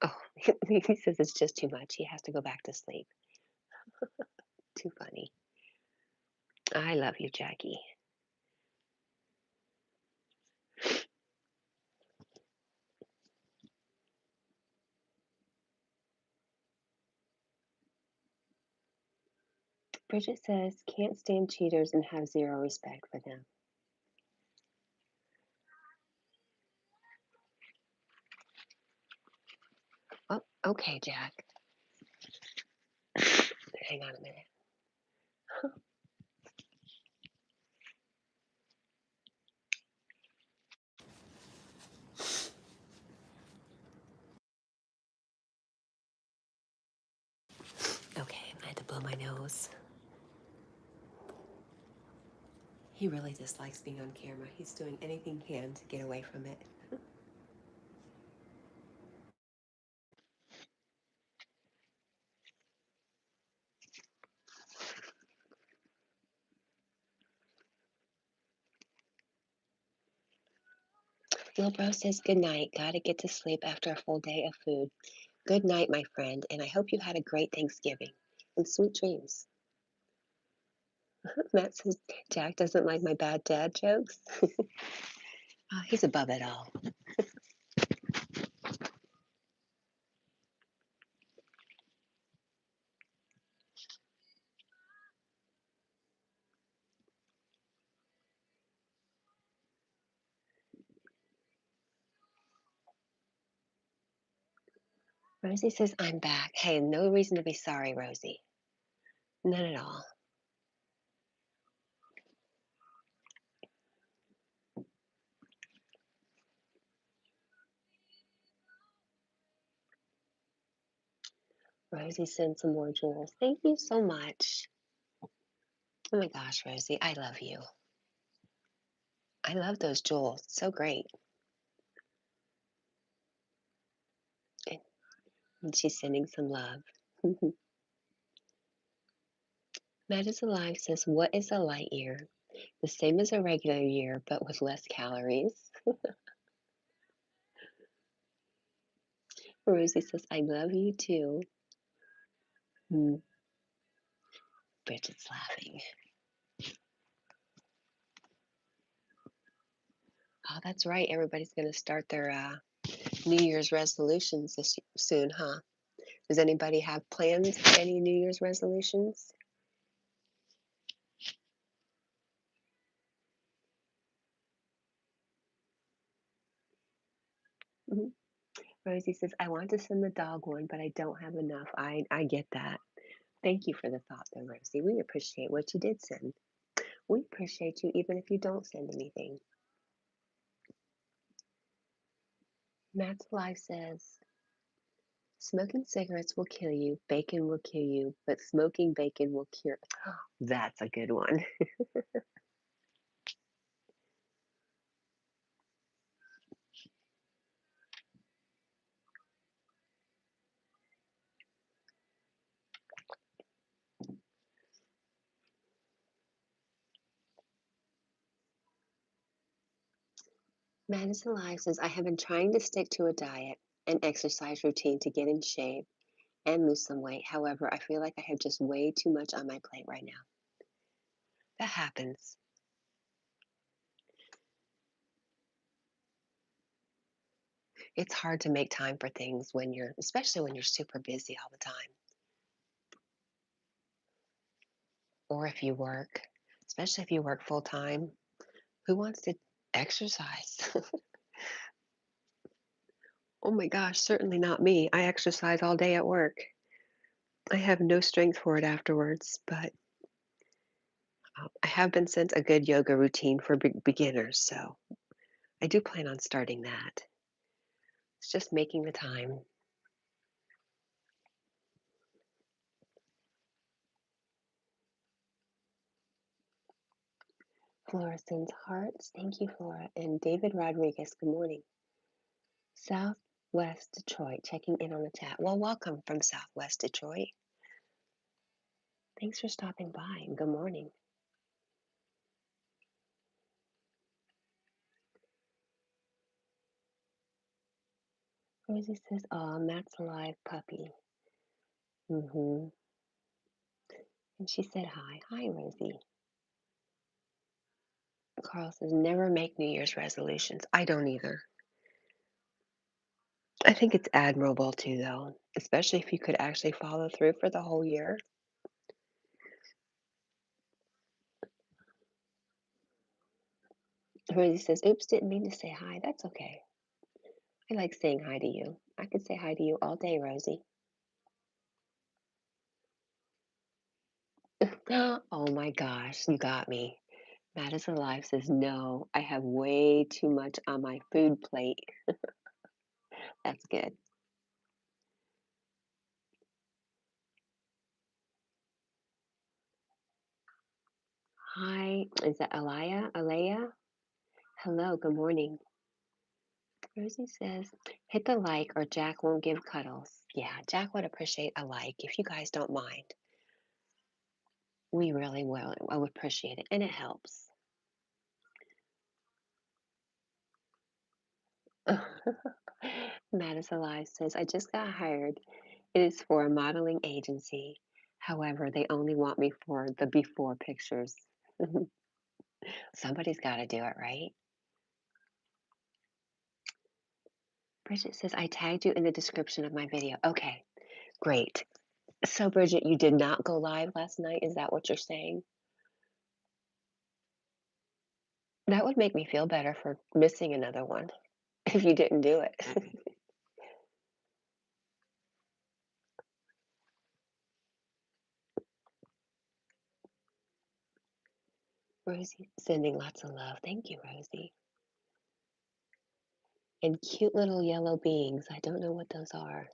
Oh, he says it's just too much. He has to go back to sleep. Too funny. I love you, Jackie. Bridget says, can't stand cheaters and have zero respect for them. Oh, okay, Jack. Hang on a minute. Okay, I had to blow my nose. He really dislikes being on camera. He's doing anything he can to get away from it. Lil Bro says, good night. Gotta get to sleep after a full day of food. Good night, my friend, and I hope you had a great Thanksgiving and sweet dreams. Matt says, Jack doesn't like my bad dad jokes. He's above it all. Rosie says, I'm back. Hey, no reason to be sorry, Rosie. None at all. Rosie sent some more jewels. Thank you so much. Oh my gosh, Rosie, I love you. I love those jewels. So great. And she's sending some love. Matt is Alive says, what is a light year? The same as a regular year, but with less calories. Rosie says, I love you too. Mm, Bridget's laughing. Oh, that's right. Everybody's going to start their New Year's resolutions this soon, huh? Does anybody have plans for any New Year's resolutions? Mhm. Rosie says, I want to send the dog one, but I don't have enough. I get that. Thank you for the thought, though, Rosie. We appreciate what you did send. We appreciate you even if you don't send anything. Matt's Alive says, smoking cigarettes will kill you, bacon will kill you, but smoking bacon will cure. That's a good one. Matt is Alive says, I have been trying to stick to a diet and exercise routine to get in shape and lose some weight. However, I feel like I have just way too much on my plate right now. That happens. It's hard to make time for things when especially when you're super busy all the time. Or if you work, especially if you work full time, who wants to exercise? Oh my gosh, certainly not me. I exercise all day at work. I have no strength for it afterwards, but I have been sent a good yoga routine for beginners, so I do plan on starting that. It's just making the time. Flora sends hearts. Thank you, Flora. And David Rodriguez, good morning. Southwest Detroit, checking in on the chat. Well, welcome from Southwest Detroit. Thanks for stopping by and good morning. Rosie says, oh, Matt's alive puppy. Mm-hmm. And she said hi. Hi, Rosie. Carl says, never make New Year's resolutions. I don't either. I think it's admirable too, though, especially if you could actually follow through for the whole year. Rosie says, oops, didn't mean to say hi. That's okay. I like saying hi to you. I could say hi to you all day, Rosie. Oh my gosh, you got me. Matt is Alive says, no, I have way too much on my food plate. That's good. Hi, is that Alaya? Alaya? Hello, good morning. Rosie says, hit the like or Jack won't give cuddles. Yeah, Jack would appreciate a like if you guys don't mind. We really will. I would appreciate it, and it helps. Matt is Alive says, I just got hired. It is for a modeling agency. However, they only want me for the before pictures. Somebody's got to do it, right? Bridget says, I tagged you in the description of my video. Okay, great. So, Bridget, you did not go live last night. Is that what you're saying? That would make me feel better for missing another one if you didn't do it. Rosie sending lots of love. Thank you, Rosie. And cute little yellow beings. I don't know what those are.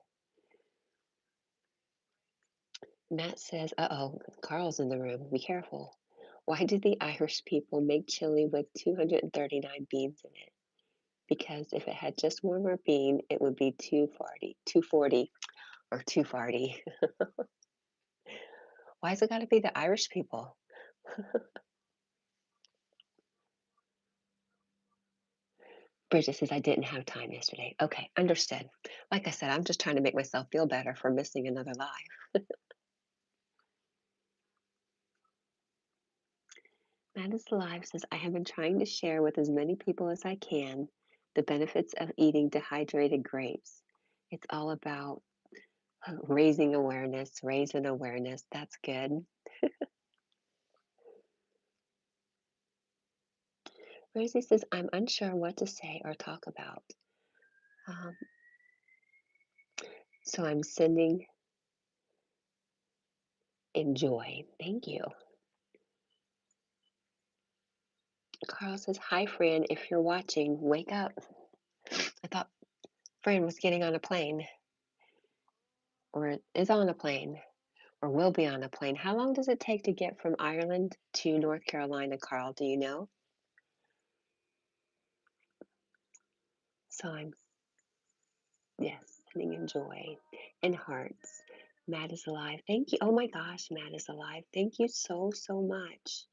Matt says, uh-oh, Carl's in the room. Be careful. Why did the Irish people make chili with 239 beans in it? Because if it had just one more bean, it would be 240, or 240. Why's it got to be the Irish people? Bridget says, I didn't have time yesterday. Okay, understood. Like I said, I'm just trying to make myself feel better for missing another live. That is Live says, I have been trying to share with as many people as I can the benefits of eating dehydrated grapes. It's all about raising awareness. That's good. Rosie says, I'm unsure what to say or talk about. Um, so I'm sending enjoy. Thank you. Carl says, hi, Fran. If you're watching, wake up. I thought Fran was getting on a plane or is on a plane or will be on a plane. How long does it take to get from Ireland to North Carolina, Carl? Do you know? So I'm, yes, sending enjoy and hearts. Matt is alive. Thank you. Oh my gosh, Matt is alive. Thank you so, so much.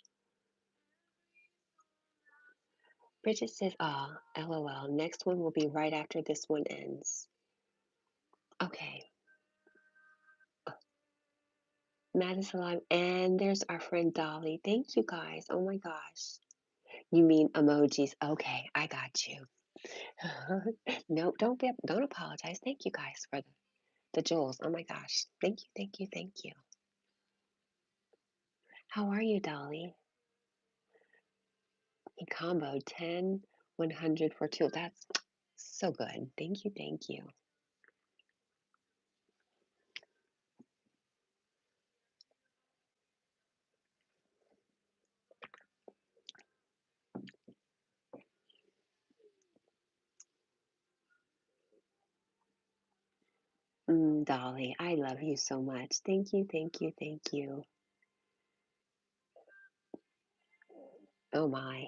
Bridget says, ah, LOL. Next one will be right after this one ends. Okay. Matt is alive. And there's our friend Dolly. Thank you guys. Oh my gosh. You mean emojis. Okay, I got you. Nope, don't apologize. Thank you guys for the jewels. Oh my gosh. Thank you, thank you, thank you. How are you, Dolly? He comboed 10, 100 for two. That's so good. Thank you, thank you. Dolly, I love you so much. Thank you, thank you, thank you. Oh my.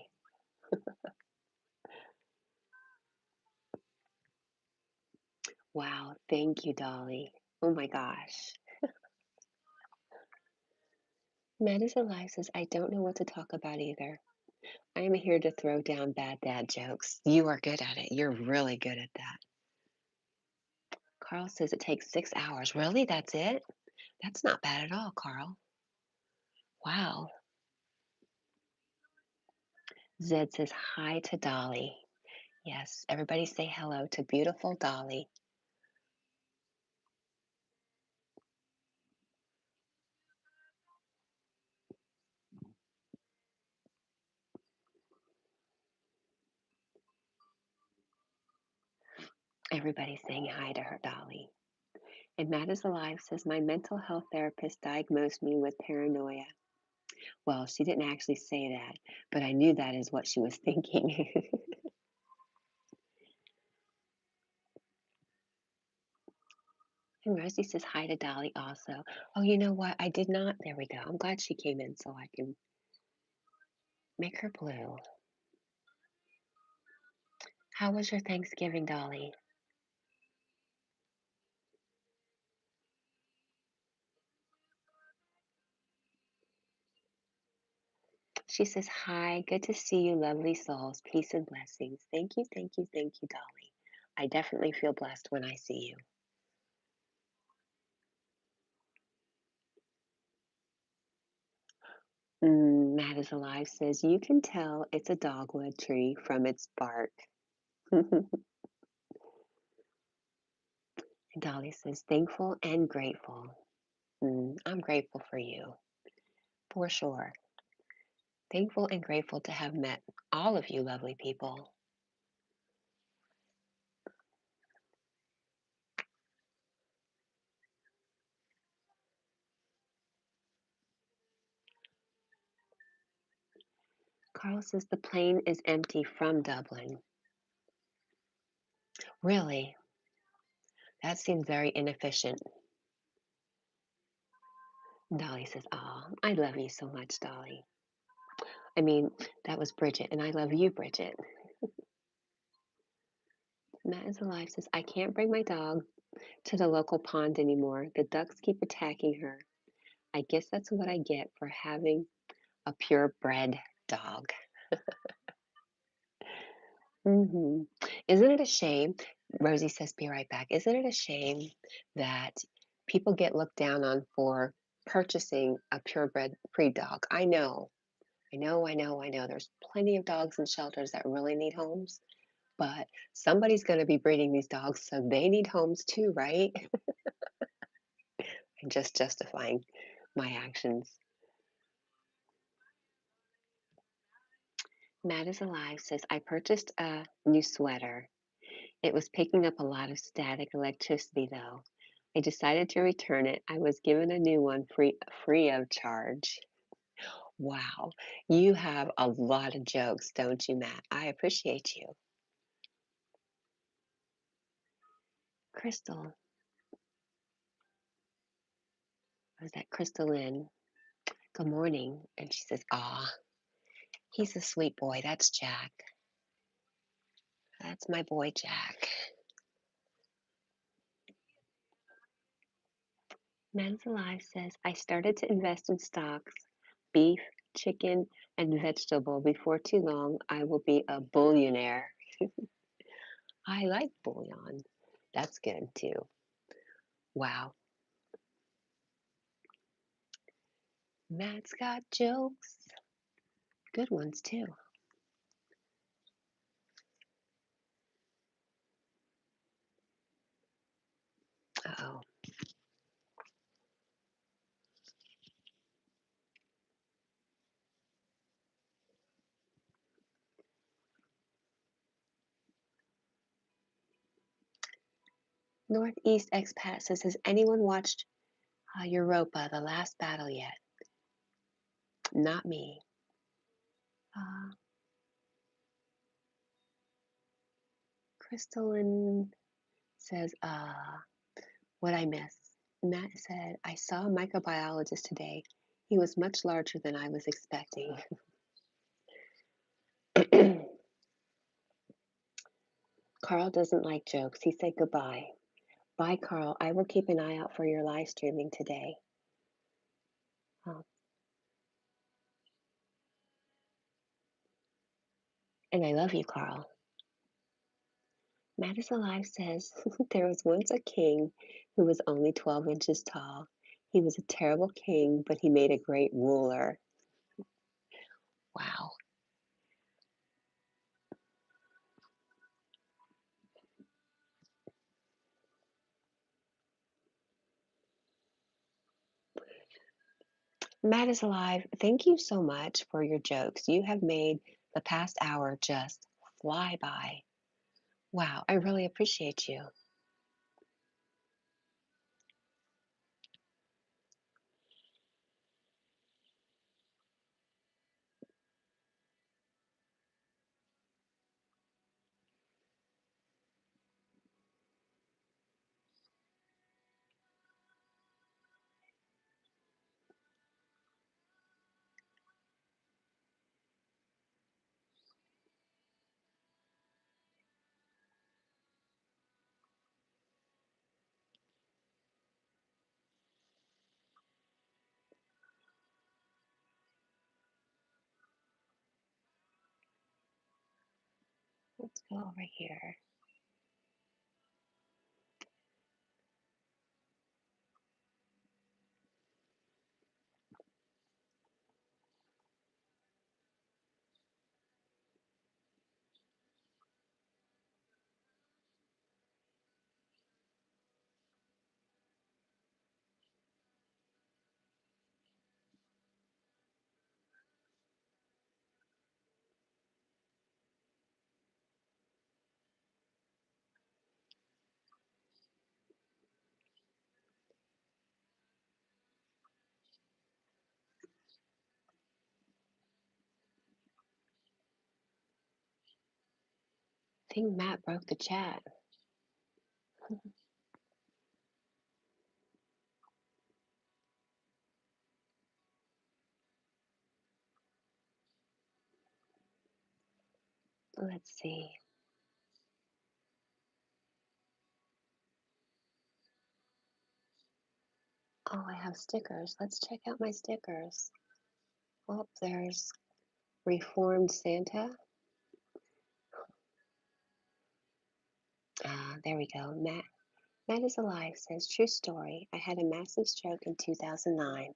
Wow, thank you, Dolly. Oh my gosh. Matt is alive says, I don't know what to talk about either. I am here to throw down bad dad jokes. You are good at it. You're really good at that. Carl says it takes 6 hours. Really? That's it? That's not bad at all, Carl. Wow. Zed says hi to Dolly. Yes, everybody say hello to beautiful Dolly. Everybody's saying hi to her, Dolly. And Matt is alive says my mental health therapist diagnosed me with paranoia. Well, she didn't actually say that, but I knew that is what she was thinking. And Rosie says hi to Dolly also. Oh, you know what? I did not. There we go. I'm glad she came in so I can make her blue. How was your Thanksgiving, Dolly? She says, hi, good to see you, lovely souls. Peace and blessings. Thank you, thank you, thank you, Dolly. I definitely feel blessed when I see you. Matt is alive says, you can tell it's a dogwood tree from its bark. Dolly says, thankful and grateful. I'm grateful for you, for sure. Thankful and grateful to have met all of you lovely people. Carl says the plane is empty from Dublin. Really? That seems very inefficient. Dolly says, "Oh, I love you so much, Dolly." I mean, that was Bridget, and I love you, Bridget. Matt is alive says, "I can't bring my dog to the local pond anymore. The ducks keep attacking her. I guess that's what I get for having a purebred dog." hmm Isn't it a shame? Rosie says, "Be right back." Isn't it a shame that people get looked down on for purchasing a purebred breed dog? I know. There's plenty of dogs in shelters that really need homes, but somebody's going to be breeding these dogs, so they need homes too, right? I'm just justifying my actions. Matt is alive says, "I purchased a new sweater. It was picking up a lot of static electricity though. I decided to return it. I was given a new one free of charge." Wow, you have a lot of jokes, don't you, Matt? I appreciate you. Crystal, was that Crystal Lynn? Good morning. And she says, "Ah, he's a sweet boy. That's Jack. That's my boy, Jack." Man's Alive says, "I started to invest in stocks, beef, chicken, and vegetable. Before too long, I will be a billionaire." I like bouillon. That's good too. Wow. Matt's got jokes. Good ones too. Uh-oh. Northeast expat says, "Has anyone watched Europa, The Last Battle yet?" Not me. Uh, Crystalline says, what I miss. Matt said, "I saw a microbiologist today. He was much larger than I was expecting." Carl doesn't like jokes. He said goodbye. Bye, Carl. I will keep an eye out for your live streaming today. Oh, and I love you, Carl. Matt is Alive says, "There was once a king who was only 12 inches tall. He was a terrible king, but he made a great ruler." Wow. Matt is Alive, thank you so much for your jokes. You have made the past hour just fly by. Wow, I really appreciate you. Let's go over here. think Matt broke the chat. Let's see. Oh, I have stickers. Let's check out my stickers. Oh, there's Reformed Santa. There we go. Matt is alive says, true story. I had a massive stroke in 2009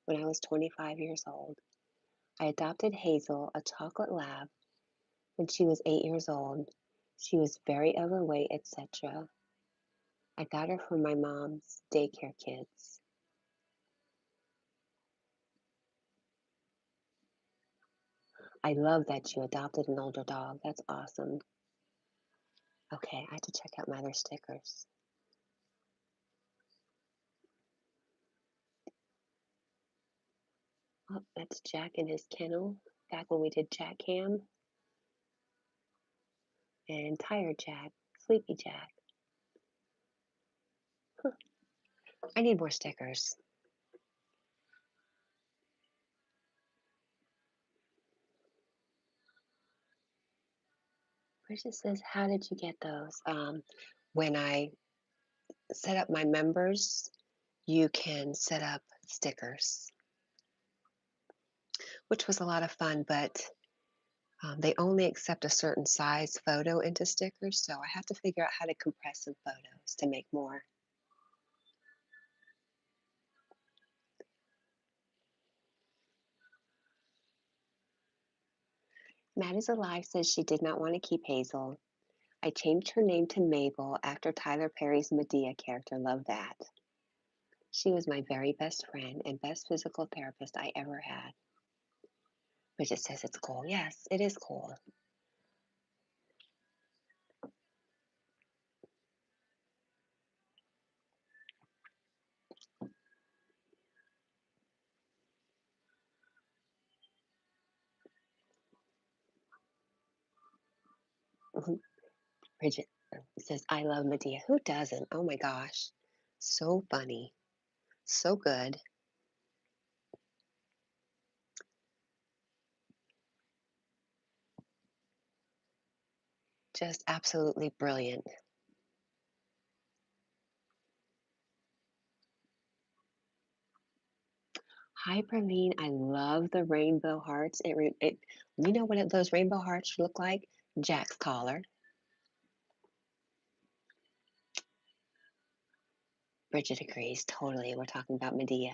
when I was 25 years old. I adopted Hazel, a chocolate lab, when she was 8 years old. She was very overweight, etc. I got her from my mom's daycare kids. I love that you adopted an older dog. That's awesome. Okay, I have to check out my other stickers. Oh, that's Jack in his kennel, back when we did Jack Cam, and Tired Jack, Sleepy Jack. Huh, I need more stickers. Bridget says, how did you get those? When I set up my members, you can set up stickers, which was a lot of fun, but they only accept a certain size photo into stickers, so I have to figure out how to compress some photos to make more. Matt is alive says she did not want to keep Hazel. I changed her name to Mabel after Tyler Perry's Medea character. Love that. She was my very best friend and best physical therapist I ever had. Bridget says it's cool. Yes, it is cool. Bridget says, I love Medea. Who doesn't? Oh my gosh. So funny. So good. Just absolutely brilliant. Hi, Praveen. I love the rainbow hearts. You know what those rainbow hearts look like? Jack's collar. Bridget agrees. Totally. We're talking about Medea.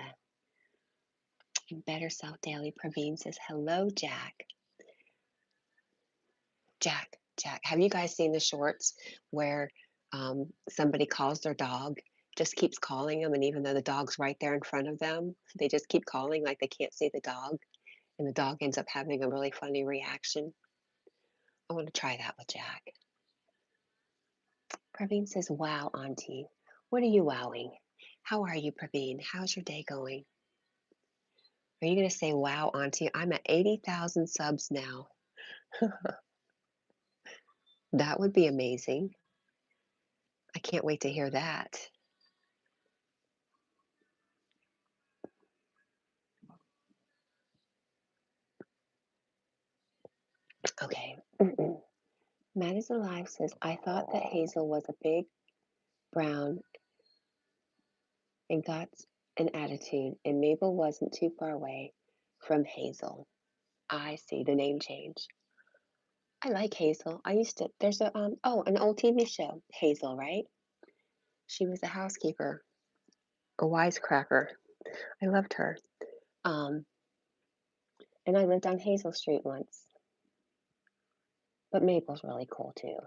Better Self Daily. Praveen says, hello, Jack. Jack. Have you guys seen the shorts where somebody calls their dog, just keeps calling them, and even though the dog's right there in front of them, they just keep calling like they can't see the dog, and the dog ends up having a really funny reaction? I want to try that with Jack. Praveen says, wow, Auntie. What are you wowing? How are you, Praveen? How's your day going? Are you going to say, wow, Auntie? I'm at 80,000 subs now. That would be amazing. I can't wait to hear that. Okay. Matt is alive says, I thought that Hazel was a big, brown, and got an attitude, and Mabel wasn't too far away from Hazel. I see the name change. I like Hazel. I used to, there's an old TV show, Hazel, right? She was a housekeeper, a wisecracker. I loved her. Um, and I lived on Hazel Street once. But Mabel's really cool too.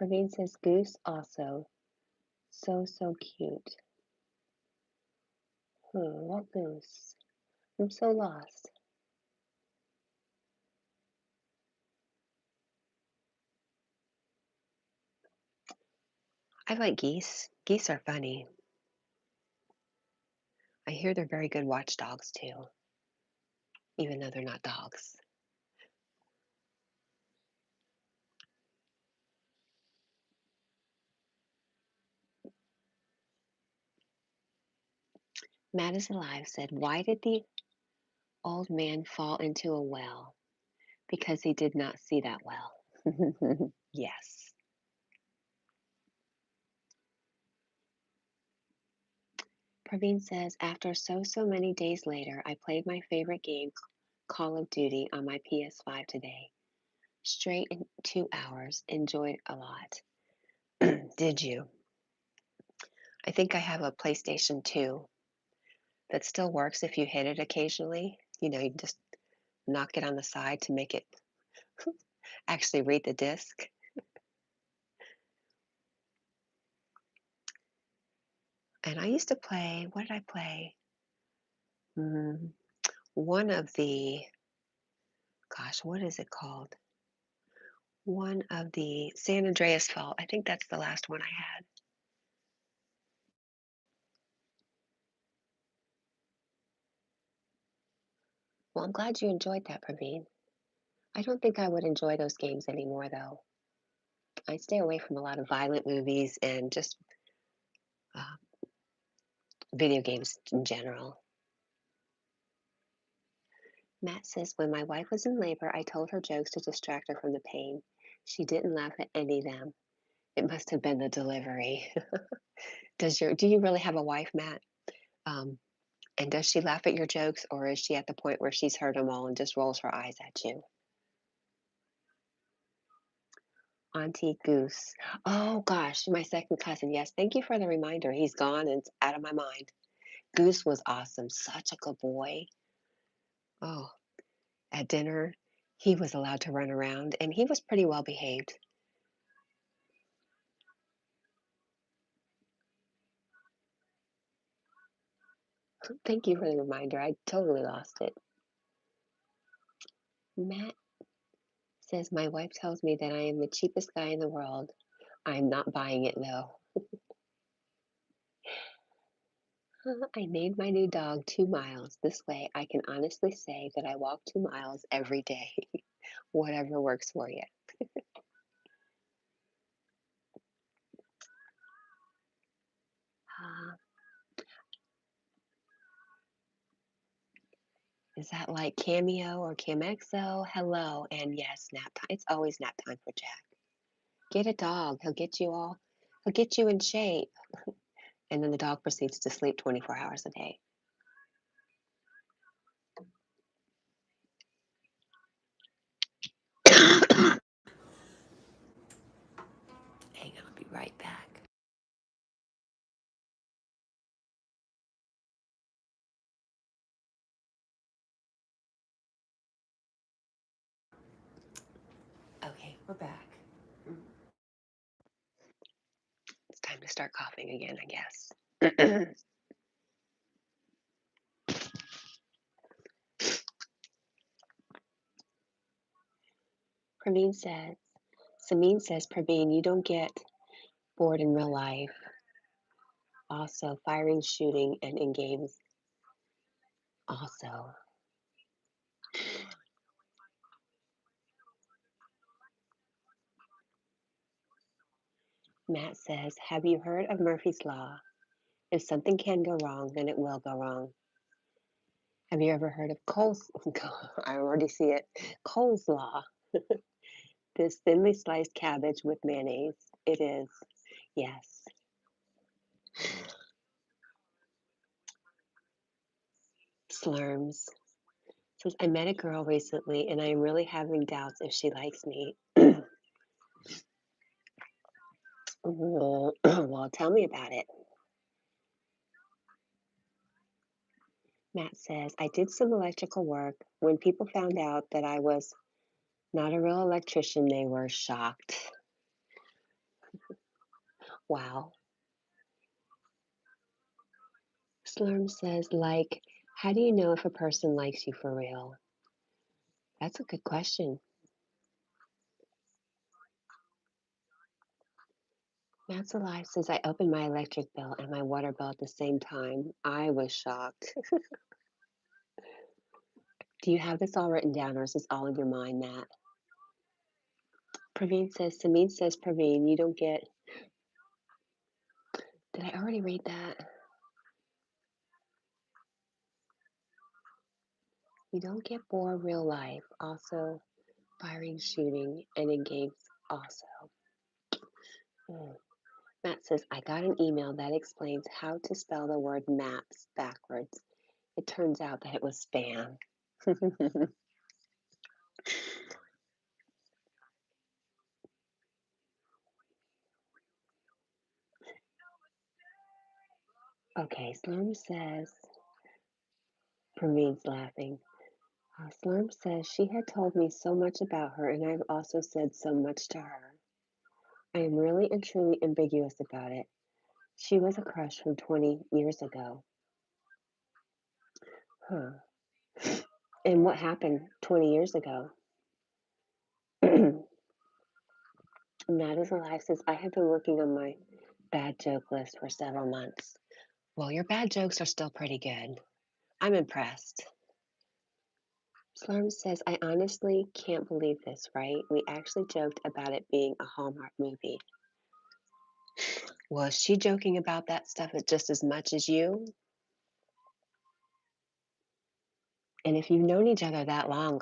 Praveen says Goose also. So cute. What goose? I'm so lost. I like geese. Geese are funny. I hear they're very good watchdogs too, even though they're not dogs. Matt is alive said, "Why did the old man fall into a well? Because he did not see that well." Yes. Praveen says, "After so many days later, I played my favorite game, Call of Duty, on my PS5 today. Straight in 2 hours. Enjoyed a lot." Did you? I think I have a PlayStation 2 that still works if you hit it occasionally. You just knock it on the side to make it actually read the disc. And I used to play, what did I play? Mm, one of the, gosh, what is it called? One of the San Andreas Fault. I think that's the last one I had. Well, I'm glad you enjoyed that, Praveen. I don't think I would enjoy those games anymore, though. I stay away from a lot of violent movies and just uh, video games in general. Matt says, "When my wife was in labor, I told her jokes to distract her from the pain. She didn't laugh at any of them. It must have been the delivery." Do you really have a wife, Matt? Um, and does she laugh at your jokes, or is she at the point where she's heard them all and just rolls her eyes at you? Auntie Goose. Oh gosh, my second cousin. Yes, thank you for the reminder. He's gone and it's out of my mind. Goose was awesome. Such a good boy. Oh, at dinner, he was allowed to run around and he was pretty well behaved. Thank you for the reminder. I totally lost it. Matt says, "My wife tells me that I am the cheapest guy in the world. I'm not buying it though. I named my new dog 2 miles. This way I can honestly say that I walk 2 miles every day." Whatever works for you. Uh, is that like Cameo or Camexo? Hello, and yes, nap time. It's always nap time for Jack. Get a dog. He'll get you in shape. And then the dog proceeds to sleep 24 hours a day. Hang on, I'll be right back. Okay, we're back. It's time to start coughing again, I guess. Praveen says, Samin says, "Praveen, you don't get bored in real life. Also, firing, shooting, and in games. Also." Matt says, "Have you heard of Murphy's Law? If something can go wrong, then it will go wrong. Have you ever heard of Cole's? I already see it. Cole's Law. This thinly sliced cabbage with mayonnaise. It is. Yes." Slurms says, "I met a girl recently and I am really having doubts if she likes me." Well, tell me about it. Matt says, "I did some electrical work. When people found out that I was not a real electrician, they were shocked." Wow. Slurm says, like, how do you know if a person likes you for real? That's a good question. Matt's Alive says, "I opened my electric bill and my water bill at the same time. I was shocked." Do you have this all written down or is this all in your mind, Matt? Samin says, "Praveen, you don't get." Did I already read that? You don't get bored real life. Also, firing, shooting, and in games also. Mm. Matt says, I got an email that explains how to spell the word maps backwards. It turns out that it was spam. Okay, Slurm says, Praveen's laughing. Slurm says she had told me so much about her, and I've also said so much to her. I am really and truly ambiguous about it. She was a crush from 20 years ago. Huh. And what happened 20 years ago? Matt is alive says, I have been working on my bad joke list for several months. Well, your bad jokes are still pretty good. I'm impressed. Slurm says, I honestly can't believe this, right? We actually joked about it being a Hallmark movie. Was she joking about that stuff just as much as you? And if you've known each other that long,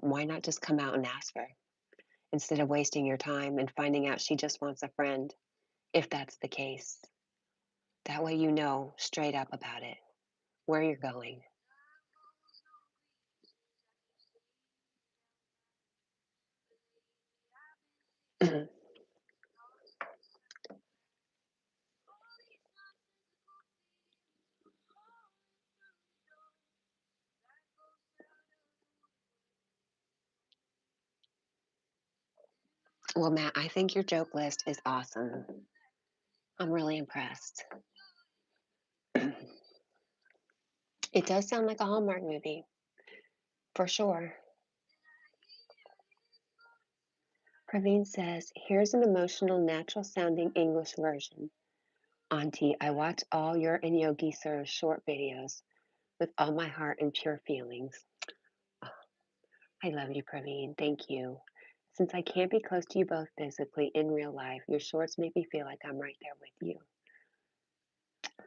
why not just come out and ask her instead of wasting your time and finding out she just wants a friend, if that's the case? That way you know straight up about it, where you're going. Well, Matt, I think your joke list is awesome. I'm really impressed. It does sound like a Hallmark movie, for sure. Praveen says, here's an emotional, natural sounding English version. Auntie, I watch all your and Yogi Sir's short videos with all my heart and pure feelings. Oh, I love you, Praveen. Thank you. Since I can't be close to you both physically in real life, your shorts make me feel like I'm right there with you.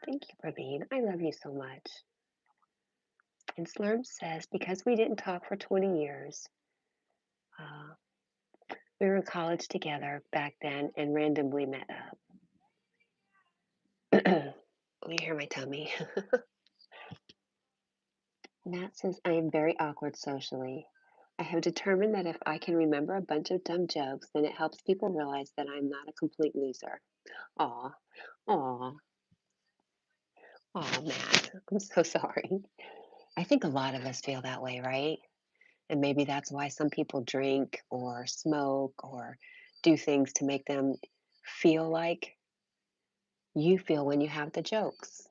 Thank you, Praveen. I love you so much. And Slurm says, because we didn't talk for 20 years, uh, we were in college together back then and randomly met up. You hear my tummy. Matt says, I am very awkward socially. I have determined that if I can remember a bunch of dumb jokes, then it helps people realize that I'm not a complete loser. Aw, aw, aw, Matt. I'm so sorry. I think a lot of us feel that way, right? And maybe that's why some people drink or smoke or do things to make them feel like you feel when you have the jokes.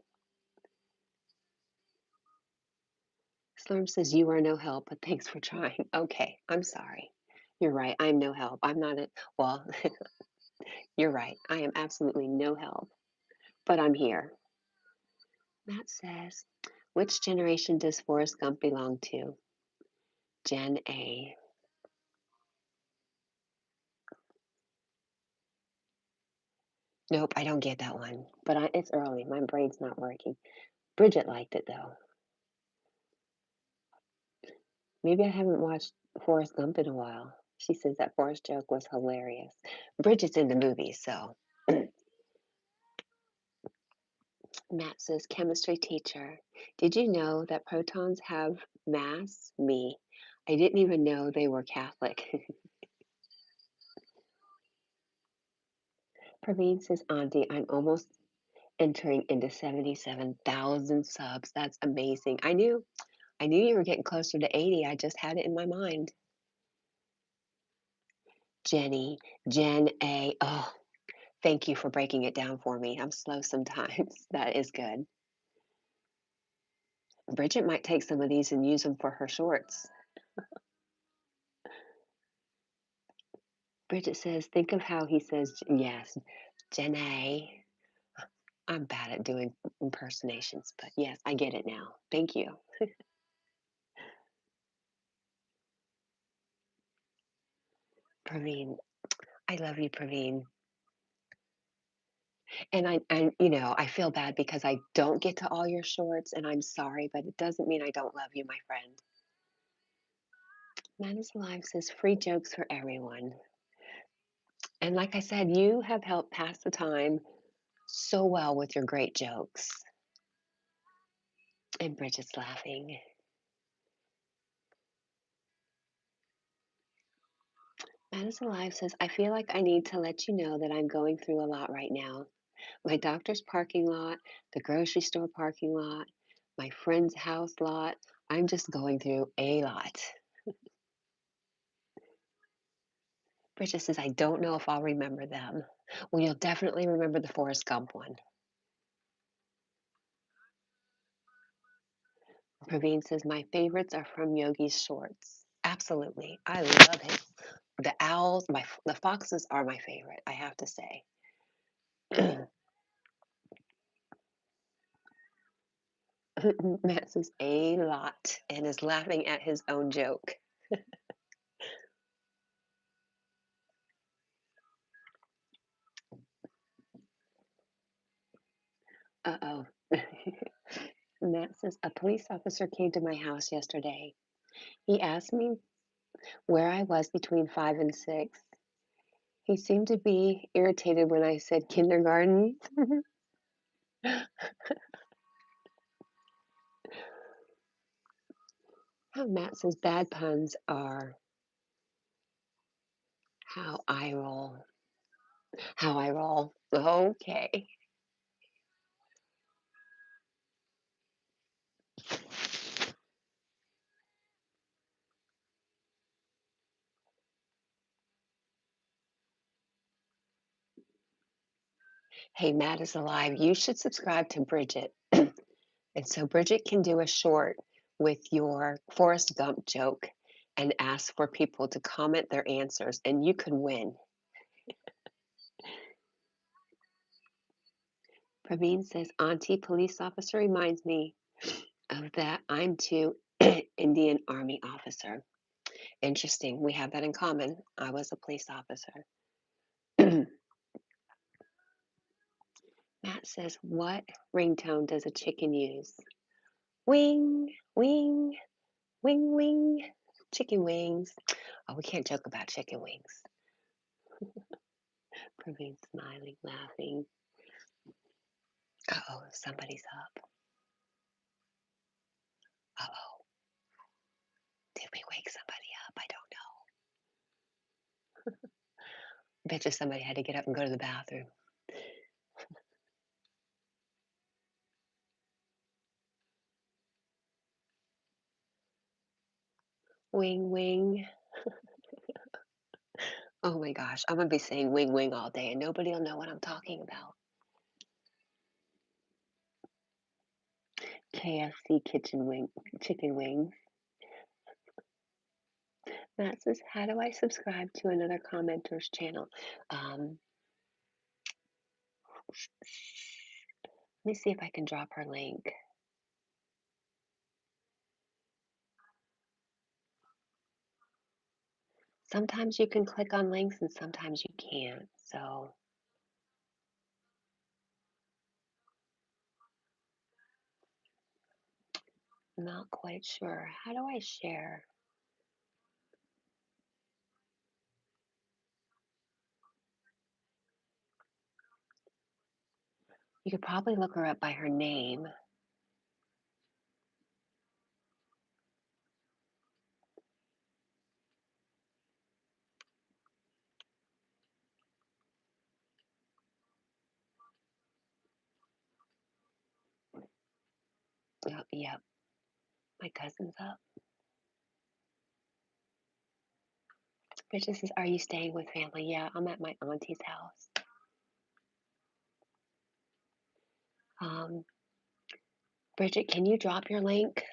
Slurm says, you are no help, but thanks for trying. Okay, I'm sorry. You're right. I'm no help. I'm not a, well, you're right. I am absolutely no help, but I'm here. Matt says, which generation does Forrest Gump belong to? Gen A. Nope, I don't get that one, but it's early. My brain's not working. Bridget liked it though. Maybe I haven't watched Forrest Gump in a while. She says that Forrest joke was hilarious. Bridget's in the movie, so. Matt says, chemistry teacher, did you know that protons have mass? Me. I didn't even know they were Catholic. Praveen says, Auntie, I'm almost entering into 77,000 subs. That's amazing. I knew you were getting closer to 80. I just had it in my mind. Jenny, Jen A. Oh, thank you for breaking it down for me. I'm slow sometimes. That is good. Bridget might take some of these and use them for her shorts. Bridget says, think of how he says, yes, Jenny. I'm bad at doing impersonations, but yes, I get it now. Thank you. Praveen, I love you, Praveen. And I feel bad because I don't get to all your shorts, and I'm sorry, but it doesn't mean I don't love you, my friend. Man is Alive says free jokes for everyone. And like I said, you have helped pass the time so well with your great jokes. And Bridget's laughing. Man is Alive says, I feel like I need to let you know that I'm going through a lot right now. My doctor's parking lot, the grocery store parking lot, my friend's house lot. I'm just going through a lot. Bridget says, I don't know if I'll remember them. Well, you'll definitely remember the Forrest Gump one. Praveen says, my favorites are from Yogi's shorts. Absolutely. I love it. The owls, the foxes are my favorite, I have to say. Matt says, a lot, and is laughing at his own joke. Uh-oh. Matt says, a police officer came to my house yesterday. He asked me where I was between 5 and 6. He seemed to be irritated when I said kindergarten. Matt says, bad puns are how I roll. How I roll. Okay. Hey, Matt is alive. You should subscribe to Bridget. And so Bridget can do a short with your Forrest Gump joke and ask for people to comment their answers, and you could win. Praveen says, Auntie police officer reminds me of that. I'm too Indian Army officer. Interesting. We have that in common. I was a police officer. Matt says, what ringtone does a chicken use? Wing, wing, wing, wing. Chicken wings. Oh, we can't joke about chicken wings. Praveen smiling, laughing. Uh-oh, somebody's up. Uh-oh. Did we wake somebody up? I don't know. Bet you somebody had to get up and go to the bathroom. Wing, wing. Oh my gosh, I'm going to be saying wing, wing all day and nobody will know what I'm talking about. KFC chicken wings. Matt says, how do I subscribe to another commenter's channel? Let me see if I can drop her link. Sometimes you can click on links and sometimes you can't. So I'm not quite sure. How do I share? You could probably look her up by her name. Oh, yep. My cousin's up. Bridget says, are you staying with family? Yeah, I'm at my auntie's house. Bridget, can you drop your link?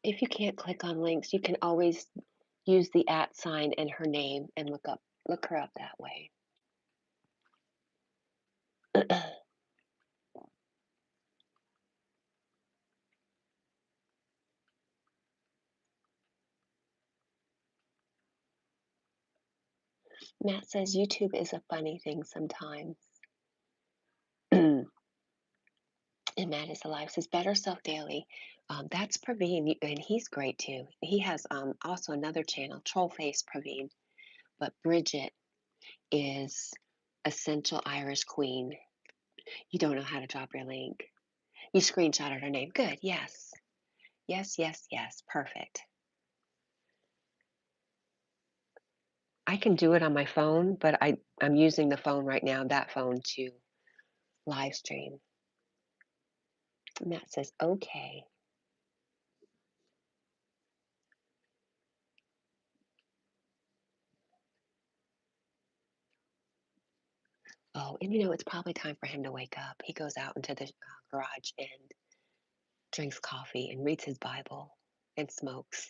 If you can't click on links, you can always use the @ sign and her name and look her up that way. Matt says YouTube is a funny thing sometimes. And Matt is alive says better self daily. That's Praveen, and he's great too. He has also another channel, Trollface Praveen. But Bridget is Essential Irish Queen. You don't know how to drop your link. You screenshotted her name. Good. Yes. Yes, yes, yes. Perfect. I can do it on my phone, but I'm using the phone right now, that phone, to live stream. Matt says, okay. Oh, and it's probably time for him to wake up. He goes out into the garage and drinks coffee and reads his Bible and smokes.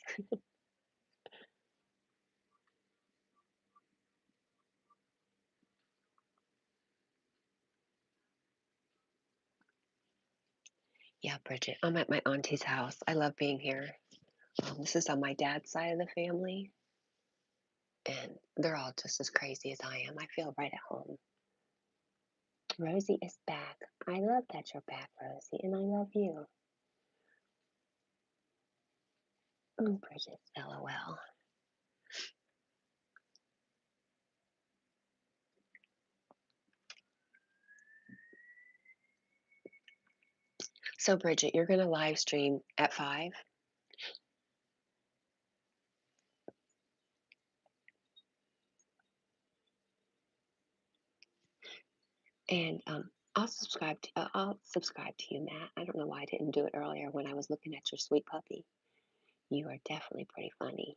Yeah, Bridget, I'm at my auntie's house. I love being here. This is on my dad's side of the family, and they're all just as crazy as I am. I feel right at home. Rosie is back. I love that you're back, Rosie, and I love you. Bridget, LOL. So, Bridget, you're going to live stream at 5, and I'll subscribe to you, Matt. I don't know why I didn't do it earlier when I was looking at your sweet puppy. You are definitely pretty funny.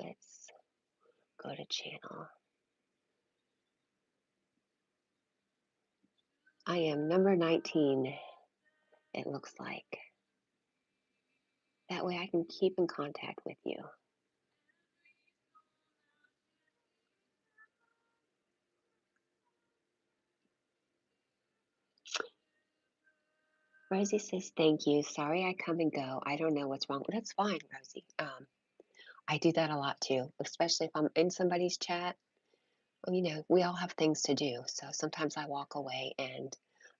Let's go to channel. I am number 19, it looks like. That way I can keep in contact with you. Rosie says, thank you. Sorry I come and go. I don't know what's wrong. That's fine, Rosie. I do that a lot too, especially if I'm in somebody's chat. We all have things to do. So sometimes I walk away and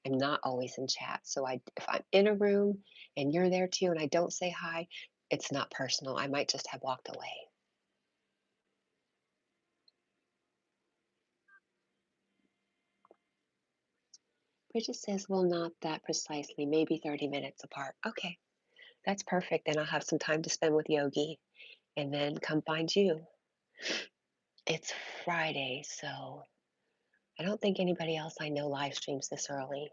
I'm not always in chat. So if I'm in a room and you're there too and I don't say hi, it's not personal. I might just have walked away. Bridget says, well, not that precisely, maybe 30 minutes apart. Okay, that's perfect. Then I'll have some time to spend with Yogi and then come find you. It's Friday, so I don't think anybody else I know live streams this early.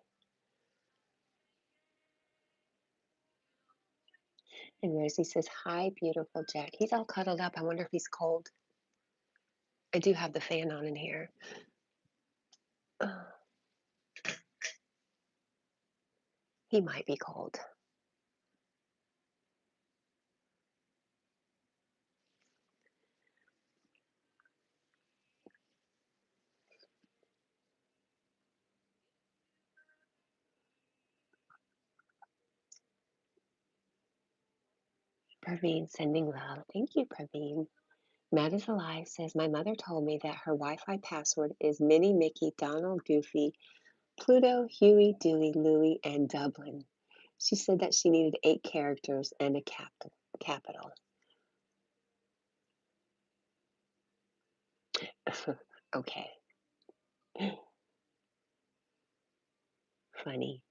And Rosie says, hi, beautiful Jack. He's all cuddled up. I wonder if he's cold. I do have the fan on in here. He might be cold. Praveen sending love. Thank you, Praveen. Matt is alive says, my mother told me that her Wi-Fi password is Minnie, Mickey, Donald, Goofy, Pluto, Huey, Dewey, Louie, and Dublin. She said that she needed 8 characters and a capital. Okay. Funny.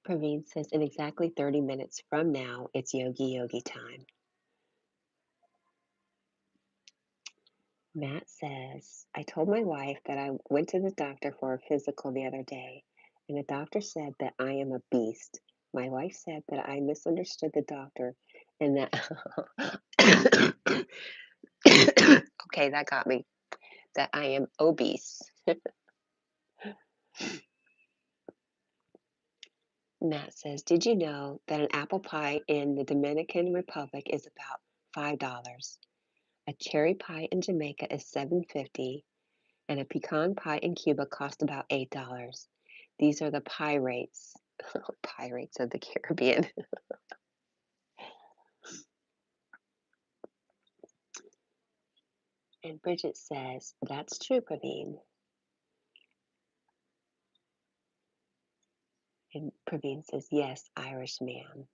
Praveen says, in exactly 30 minutes from now, it's Yogi Yogi time. Matt says, I told my wife that I went to the doctor for a physical the other day, and the doctor said that I am a beast. My wife said that I misunderstood the doctor and that. Okay, that got me. That I am obese. Matt says, did you know that an apple pie in the Dominican Republic is about $5? A cherry pie in Jamaica is $7.50, and a pecan pie in Cuba costs about $8. These are the pie rates. Pirates of the Caribbean. And Bridget says, that's true, Praveen. And Praveen says, yes, Irish ma'am.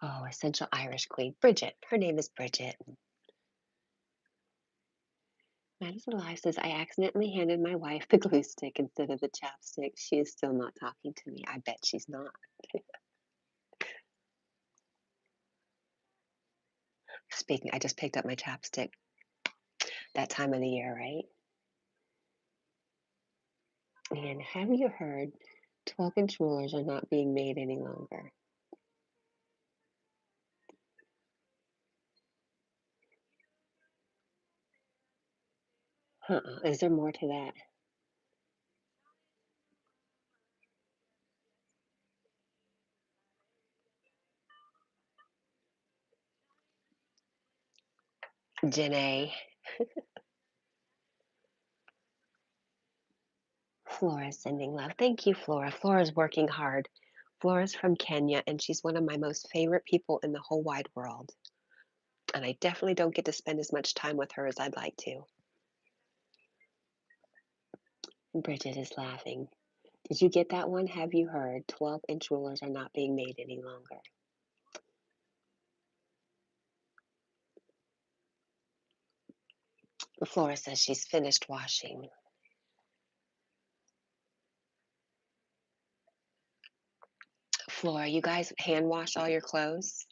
Oh, essential Irish queen. Bridget. Her name is Bridget. Madison Alive says, I accidentally handed my wife the glue stick instead of the chapstick. She is still not talking to me. I bet she's not. Speaking, I just picked up my chapstick. That time of the year, right? And have you heard 12-inch rulers are not being made any longer? Is there more to that? Janae. Flora's sending love. Thank you, Flora. Flora's working hard. Flora's from Kenya, and she's one of my most favorite people in the whole wide world. And I definitely don't get to spend as much time with her as I'd like to. Bridget is laughing. Did you get that one? Have you heard? 12-inch rulers are not being made any longer. Flora says she's finished washing. Flora, you guys hand wash all your clothes?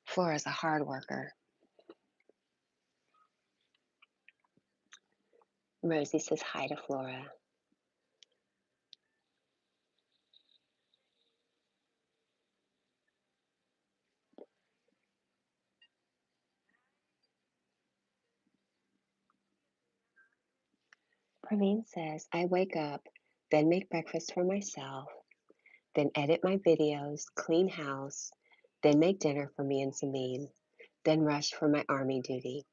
Flora's a hard worker. Rosie says hi to Flora. Praveen says, I wake up, then make breakfast for myself, then edit my videos, clean house, then make dinner for me and Samin, then rush for my army duty.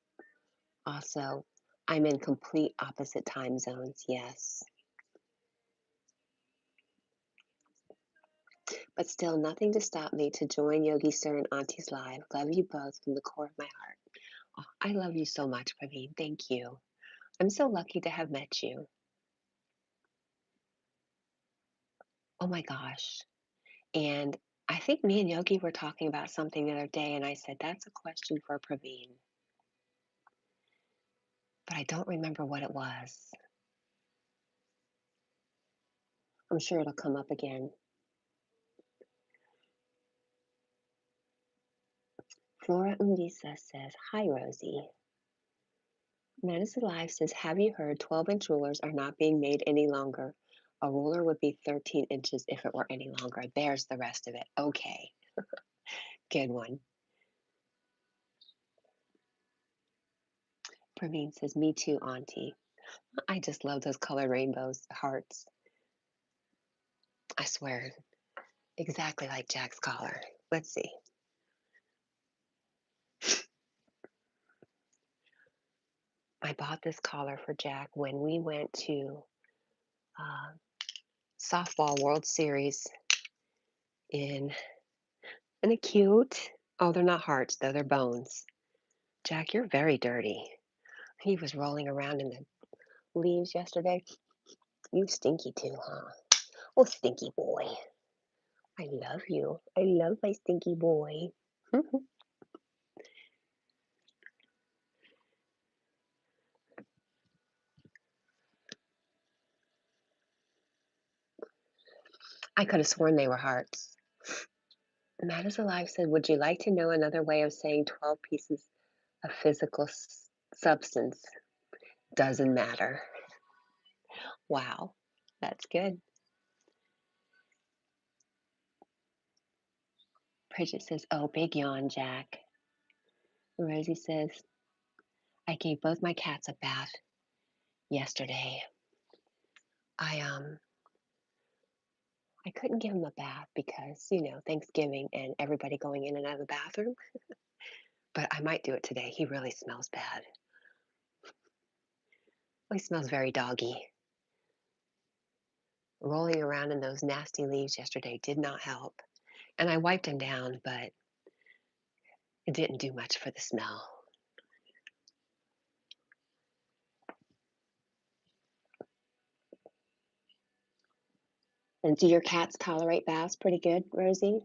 Also, I'm in complete opposite time zones, yes. But still, nothing to stop me to join Yogi Sir and Auntie's live. Love you both from the core of my heart. Oh, I love you so much, Praveen. Thank you. I'm so lucky to have met you. Oh my gosh. And I think me and Yogi were talking about something the other day, and I said, that's a question for Praveen. But I don't remember what it was. I'm sure it'll come up again. Flora Undisa says, hi, Rosie. Madison Alive says, have you heard 12-inch rulers are not being made any longer? A ruler would be 13 inches if it were any longer. There's the rest of it. Okay. Good one. Praveen says, me too, Auntie. I just love those colored rainbows, hearts. I swear, exactly like Jack's collar. Let's see. I bought this collar for Jack when we went to uh, softball World Series in, isn't it cute? Oh, they're not hearts though, they're bones. Jack, you're very dirty. He was rolling around in the leaves yesterday. You stinky too, huh? Oh, stinky boy. I love you. I love my stinky boy. I could have sworn they were hearts. Matt is Alive said, would you like to know another way of saying 12 pieces of physical substance? Doesn't matter. Wow, that's good. Bridget says, oh, big yawn, Jack. Rosie says, I gave both my cats a bath yesterday. I I couldn't give them a bath because, Thanksgiving and everybody going in and out of the bathroom, but I might do it today. He really smells bad. He smells very doggy. Rolling around in those nasty leaves yesterday did not help. And I wiped him down, but it didn't do much for the smell. And do your cats tolerate baths pretty good, Rosie?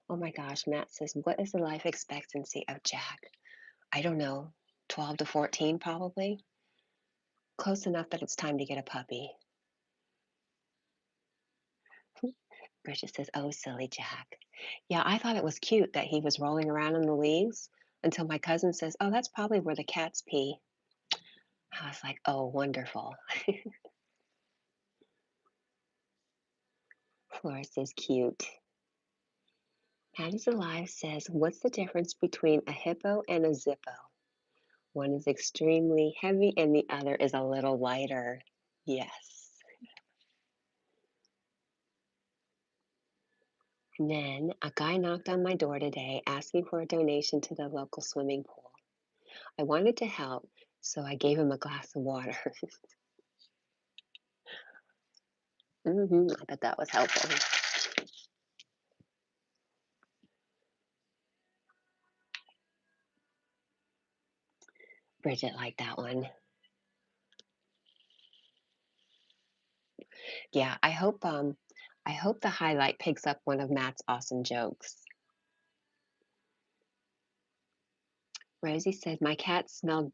Oh my gosh, Matt says, what is the life expectancy of Jack? I don't know, 12 to 14 probably. Close enough that it's time to get a puppy. Bridget says, oh, silly Jack. Yeah, I thought it was cute that he was rolling around in the leaves until my cousin says, oh, that's probably where the cats pee. I was like, oh, wonderful. Flora says, cute. Patty's Alive says, what's the difference between a hippo and a zippo? One is extremely heavy and the other is a little lighter. Yes. And then a guy knocked on my door today asking for a donation to the local swimming pool. I wanted to help, so I gave him a glass of water. I bet that was helpful. Bridget liked that one. Yeah, I hope the highlight picks up one of Matt's awesome jokes. Rosie said, my cats smell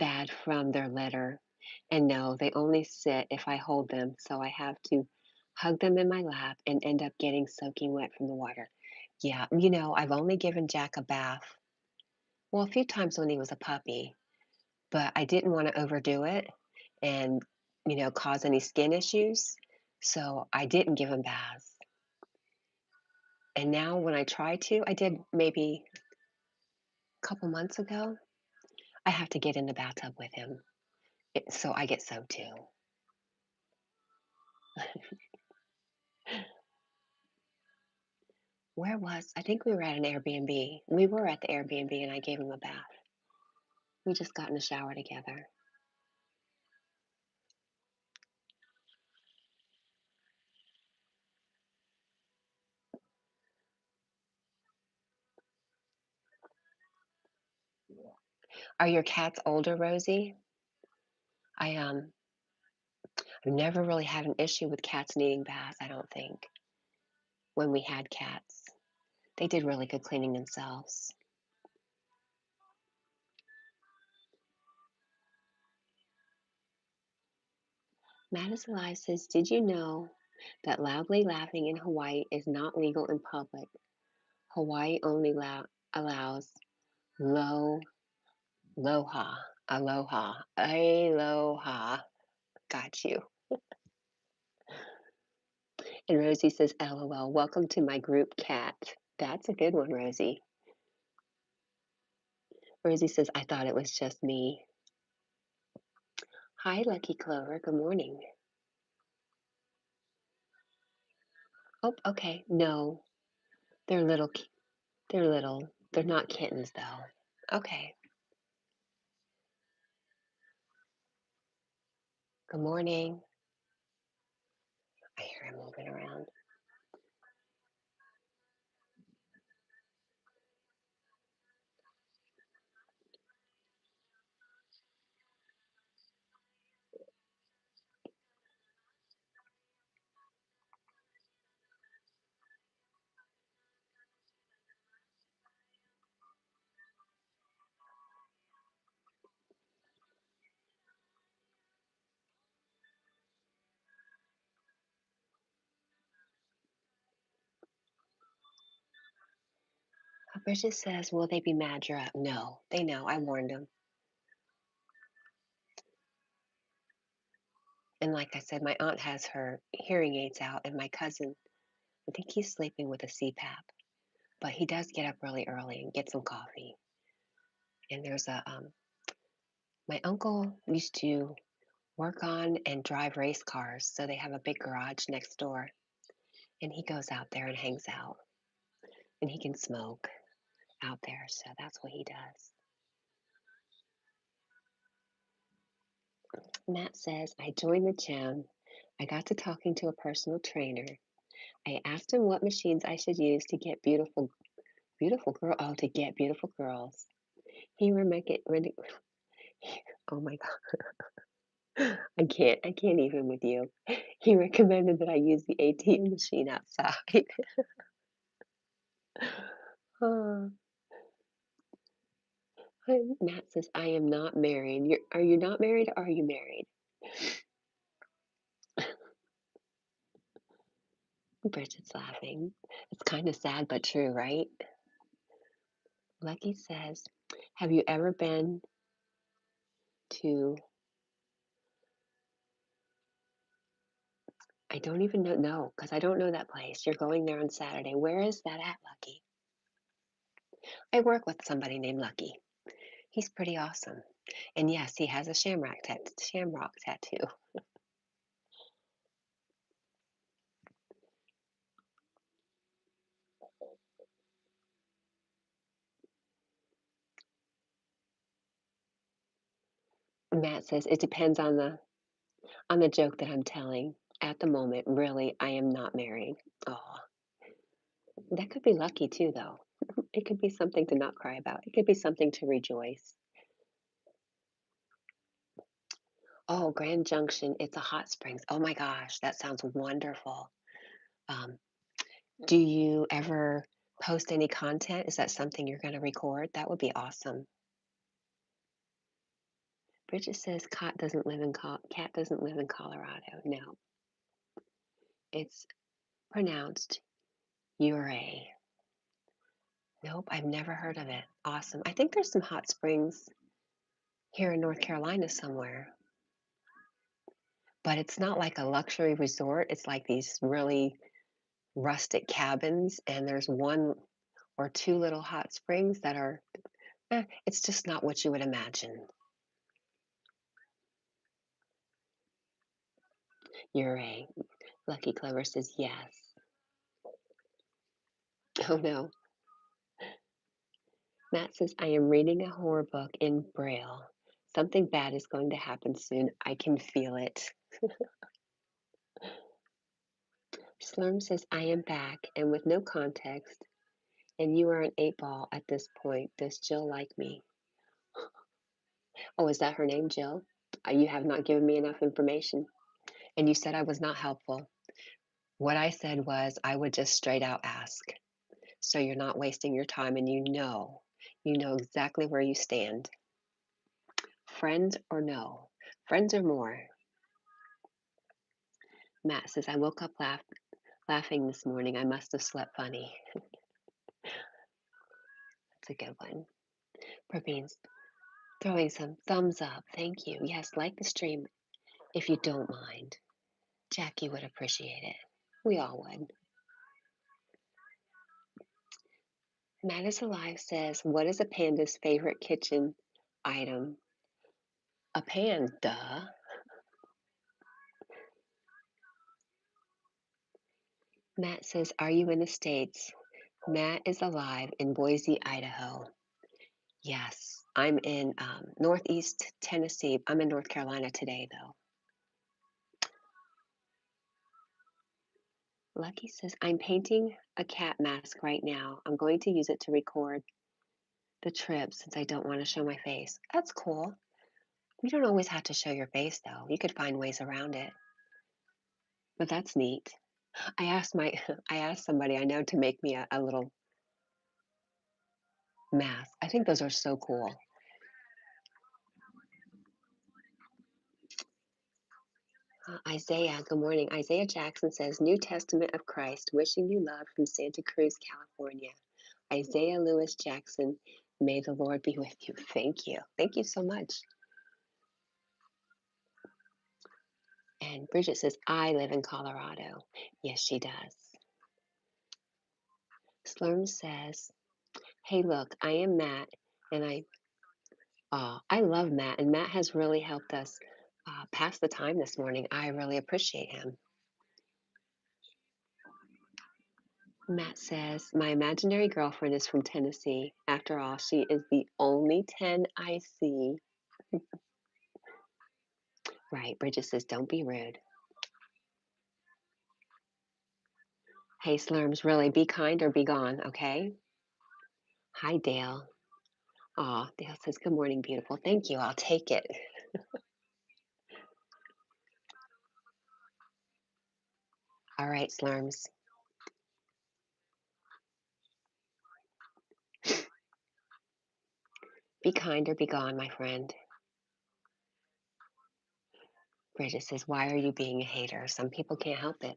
bad from their litter. And no, they only sit if I hold them, so I have to hug them in my lap and end up getting soaking wet from the water. Yeah, I've only given Jack a bath, well, a few times when he was a puppy, but I didn't want to overdo it and, cause any skin issues. So I didn't give him baths. And now when I try to, I did maybe a couple months ago, I have to get in the bathtub with him. So I get soaked too. I think we were at an Airbnb. We were at the Airbnb and I gave him a bath. We just got in the shower together. Are your cats older, Rosie? I've never really had an issue with cats needing baths, I don't think. When we had cats, they did really good cleaning themselves. Matt is Alive says, did you know that loudly laughing in Hawaii is not legal in public? Hawaii only allows low, aloha, aloha, aloha. Got you. And Rosie says, LOL, welcome to my group cat. That's a good one, Rosie. Rosie says, I thought it was just me. Hi, Lucky Clover. Good morning. Oh, okay. No, they're little. They're little. They're not kittens, though. Okay. Good morning. I hear him moving around. Bridget says, will they be mad you're up? No, they know. I warned them. And like I said, my aunt has her hearing aids out, and my cousin, I think he's sleeping with a CPAP, but he does get up really early and get some coffee. And my uncle used to work on and drive race cars, so they have a big garage next door, and he goes out there and hangs out, and he can smoke out there, so that's what he does. Matt says, I joined the gym. I got to talking to a personal trainer. I asked him what machines I should use to get to get beautiful girls. He recommended, oh my God. I can't even with you. He recommended that I use the ATM machine outside. Oh, Matt says, "I am not married." Are you not married or are you married? Bridget's laughing. It's kind of sad but true, right? Lucky says, "Have you ever been to?" I don't even know, no, because I don't know that place. You're going there on Saturday. Where is that at, Lucky? I work with somebody named Lucky. He's pretty awesome. And yes, he has a shamrock tattoo. Matt says it depends on the joke that I'm telling. At the moment, really, I am not married. Oh, that could be lucky too, though. It could be something to not cry about. It could be something to rejoice. Oh, Grand Junction, it's a hot springs. Oh my gosh, that sounds wonderful. Um, do you ever post any content? Is that something you're going to record? That would be awesome. Bridget says Cat doesn't live in Colorado. No, it's pronounced Uray. Nope, I've never heard of it. Awesome. I think there's some hot springs here in North Carolina somewhere, but it's not like a luxury resort. It's like these really rustic cabins, and there's one or two little hot springs that are, it's just not what you would imagine. Uray. Lucky Clover says yes. Oh no. Matt says, I am reading a horror book in Braille. Something bad is going to happen soon. I can feel it. Slurm says, I am back and with no context, and you are an eight ball at this point. Does Jill like me? Oh, is that her name, Jill? You have not given me enough information. And you said I was not helpful. What I said was I would just straight out ask. So you're not wasting your time and you know exactly where you stand. Friends or no? Friends or more? Matt says, I woke up laughing this morning. I must have slept funny. That's a good one. Praveen's throwing some thumbs up. Thank you. Yes, like the stream if you don't mind. Jackie would appreciate it. We all would. Matt is Alive says, what is a panda's favorite kitchen item? A pan, duh. Matt says, are you in the States? Matt is alive in Boise, Idaho. Yes, I'm in Northeast Tennessee. I'm in North Carolina today, though. Lucky says, I'm painting a cat mask right now. I'm going to use it to record the trip since I don't want to show my face. That's cool. You don't always have to show your face, though. You could find ways around it. But that's neat. I asked somebody I know to make me a little mask. I think those are so cool. Isaiah, good morning. Isaiah Jackson says, New Testament of Christ, wishing you love from Santa Cruz, California. Isaiah Lewis Jackson, may the Lord be with you. Thank you. Thank you so much. And Bridget says, I live in Colorado. Yes, she does. Slurm says, hey, look, I am Matt, and I love Matt, and Matt has really helped us pass the time this morning. I really appreciate him. Matt says, my imaginary girlfriend is from Tennessee. After all, she is the only 10 I see. Right, Bridget says, don't be rude. Hey, Slurms, really, be kind or be gone, okay? Hi, Dale. Aw, Dale says, good morning, beautiful. Thank you, I'll take it. All right, Slurms. Be kind or be gone, my friend. Bridget says, why are you being a hater? Some people can't help it.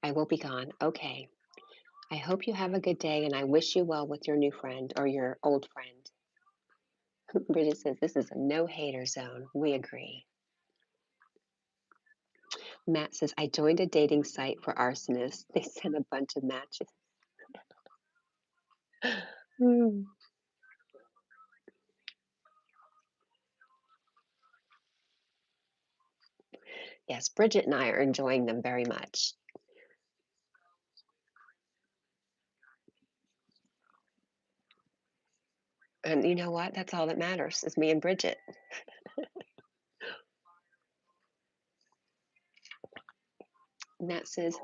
I will be gone. Okay. I hope you have a good day and I wish you well with your new friend or your old friend. Bridget says, this is a no hater zone. We agree. Matt says, I joined a dating site for arsonists. They sent a bunch of matches. Hmm. Yes, Bridget and I are enjoying them very much. And you know what? That's all that matters is me and Bridget. Matt says,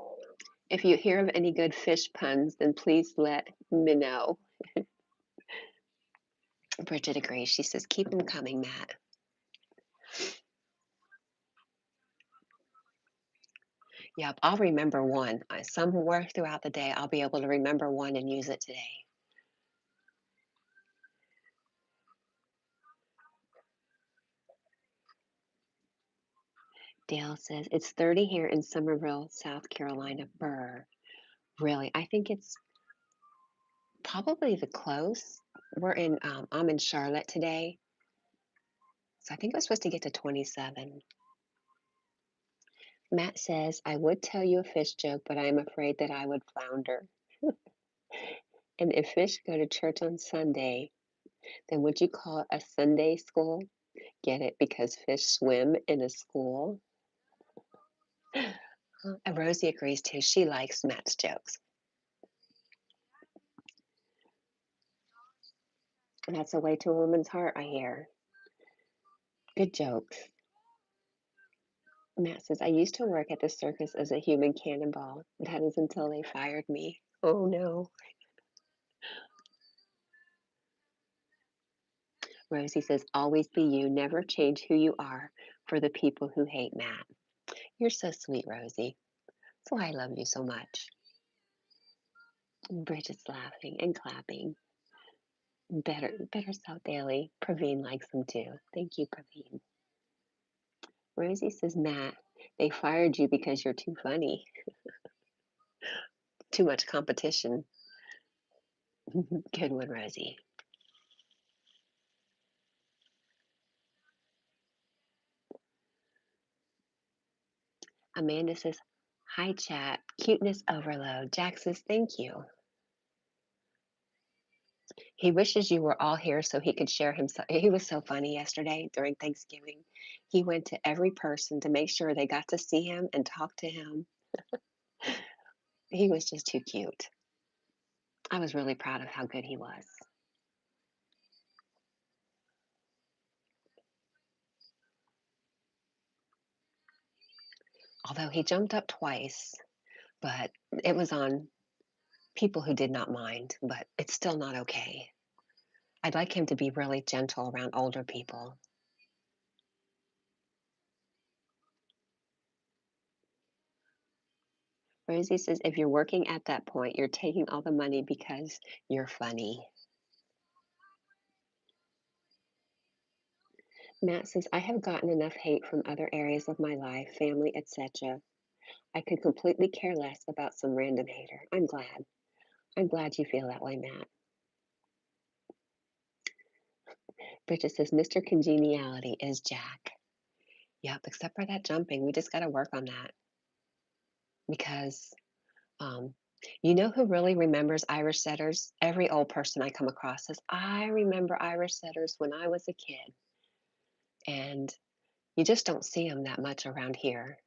if you hear of any good fish puns, then please let me know. Bridget agrees. She says, keep them coming, Matt. Yep, I'll remember one. Somewhere throughout the day, I'll be able to remember one and use it today. Dale says, it's 30 here in Summerville, South Carolina. Burr. Really? I think it's probably the close. I'm in Charlotte today. So I think we're supposed to get to 27. Matt says, I would tell you a fish joke, but I am afraid that I would flounder. And if fish go to church on Sunday, then would you call it a Sunday school? Get it? Because fish swim in a school? And Rosie agrees too. She likes Matt's jokes. And that's a way to a woman's heart, I hear. Good jokes. Matt says, I used to work at the circus as a human cannonball. That is until they fired me. Oh no. Rosie says, always be you. Never change who you are for the people who hate Matt. You're so sweet, Rosie. That's why I love you so much. Bridget's laughing and clapping. Better South Daily. Praveen likes them too. Thank you, Praveen. Rosie says, Matt, they fired you because you're too funny. Too much competition. Good one, Rosie. Amanda says, hi, chat. Cuteness overload. Jack says, thank you. He wishes you were all here so he could share himself. He was so funny yesterday during Thanksgiving. He went to every person to make sure they got to see him and talk to him. He was just too cute. I was really proud of how good he was. Although he jumped up twice, but it was on people who did not mind, but it's still not okay. I'd like him to be really gentle around older people. Rosie says, if you're working at that point, you're taking all the money because you're funny. Matt says, I have gotten enough hate from other areas of my life, family, etc. I could completely care less about some random hater. I'm glad. I'm glad you feel that way, Matt. Bridget says, Mr. Congeniality is Jack. Yep, except for that jumping. We just got to work on that because um, you know who really remembers Irish setters? Every old person I come across says, I remember Irish setters when I was a kid. And you just don't see them that much around here.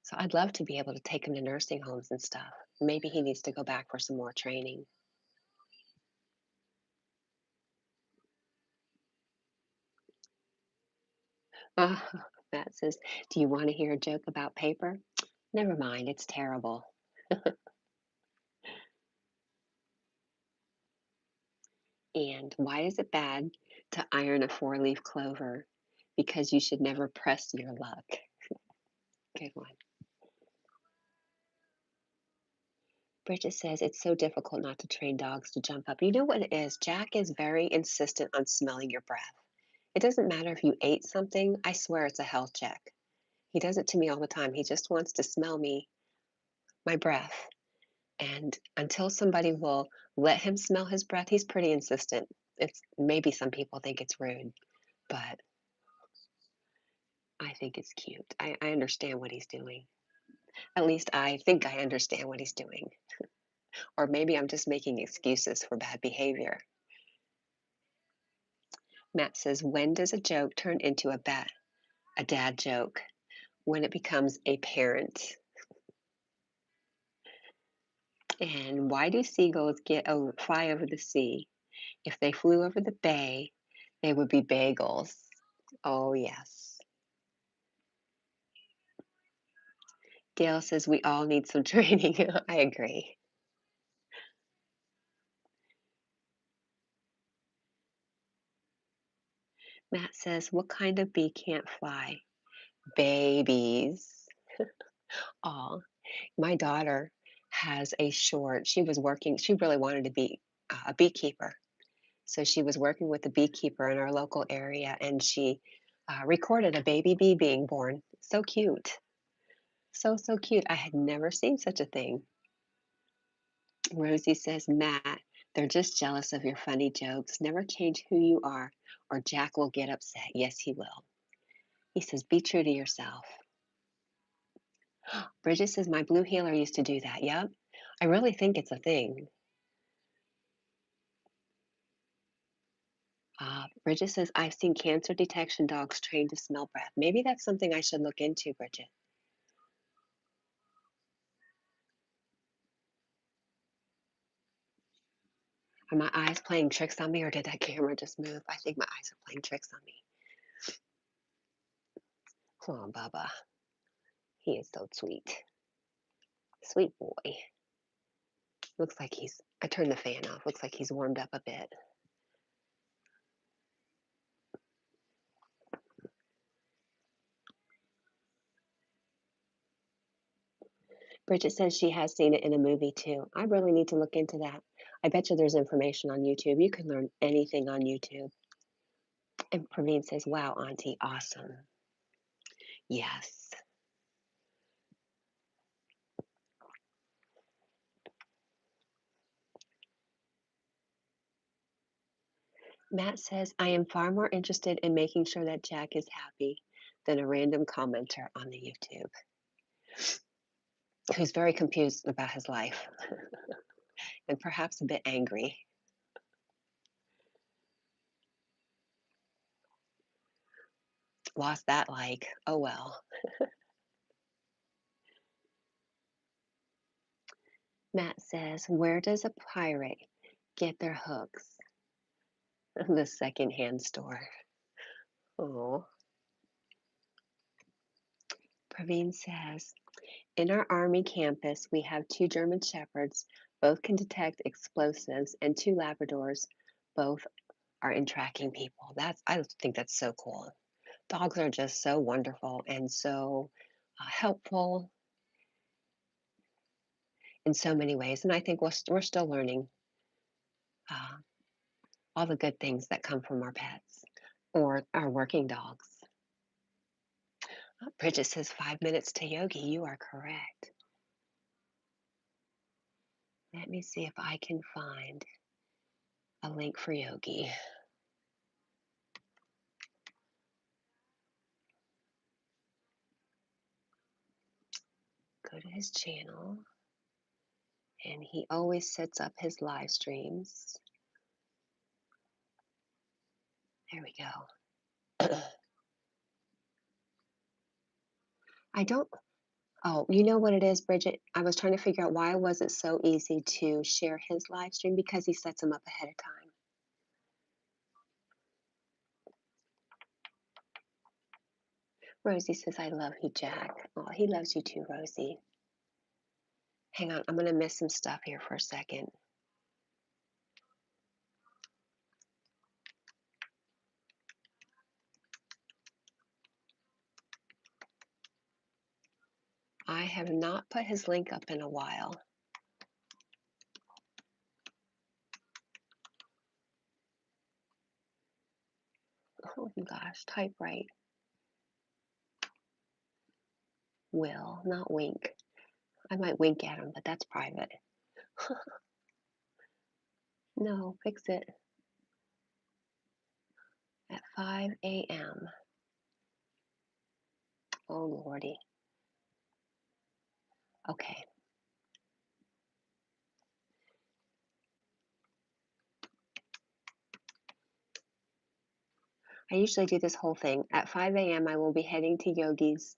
So I'd love to be able to take him to nursing homes and stuff. Maybe he needs to go back for some more training. Uh, Matt says, do you want to hear a joke about paper? Never mind, it's terrible. And why is it bad to iron a four-leaf clover? Because you should never press your luck. Good one. Bridget says it's so difficult not to train dogs to jump up. You know what it is? Jack is very insistent on smelling your breath. It doesn't matter if you ate something, I swear it's a health check. He does it to me all the time. He just wants to smell my breath. And until somebody will let him smell his breath, he's pretty insistent. It's maybe some people think it's rude, but I think it's cute. I understand what he's doing. At least I think I understand what he's doing. Or maybe I'm just making excuses for bad behavior. Matt says, when does a joke turn into a dad joke? When it becomes a parent. And why do seagulls fly over the sea? If they flew over the bay, they would be bagels. Oh, yes. Gail says we all need some training. I agree. Matt says, what kind of bee can't fly? Babies. Oh, my daughter has a short. She was working, she really wanted to be a beekeeper. So she was working with a beekeeper in our local area and she recorded a baby bee being born. So cute. So, so cute. I had never seen such a thing. Rosie says, Matt, they're just jealous of your funny jokes. Never change who you are, or Jack will get upset. Yes, he will. He says, be true to yourself. Bridget says, my blue healer used to do that. Yep. I really think it's a thing. Bridget says, I've seen cancer detection dogs trained to smell breath. Maybe that's something I should look into, Bridget. Are my eyes playing tricks on me, or did that camera just move? I think my eyes are playing tricks on me. Oh, Baba. He is so sweet. Sweet boy. Looks like I turned the fan off. Looks like he's warmed up a bit. Bridget says she has seen it in a movie too. I really need to look into that. I bet you there's information on YouTube. You can learn anything on YouTube. And Praveen says, wow, Auntie, awesome. Yes. Matt says, I am far more interested in making sure that Jack is happy than a random commenter on the YouTube who's very confused about his life and perhaps a bit angry. Lost that like, oh well. Matt says, where does a pirate get their hooks? The secondhand store. Oh. Praveen says, in our Army campus, we have two German Shepherds. Both can detect explosives, and two Labradors. Both are in tracking people. I think that's so cool. Dogs are just so wonderful and so helpful in so many ways. And I think we're still learning uh, all the good things that come from our pets or our working dogs. Bridget says 5 minutes to yogi. You are correct. Let me see if I can find a link for yogi. Go to his channel. And he always sets up his live streams. There we go. I don't, oh, you know what it is, Bridget? I was trying to figure out why was it so easy to share his live stream because he sets them up ahead of time. Rosie says, I love you, Jack. Oh, he loves you too, Rosie. Hang on, I'm going to miss some stuff here for a second. I have not put his link up in a while. Gosh, type right. Will, not wink. I might wink at him, but that's private. No, fix it at 5 a.m. Oh, Lordy. Okay. I usually do this whole thing. At 5 a.m., I will be heading to Yogi's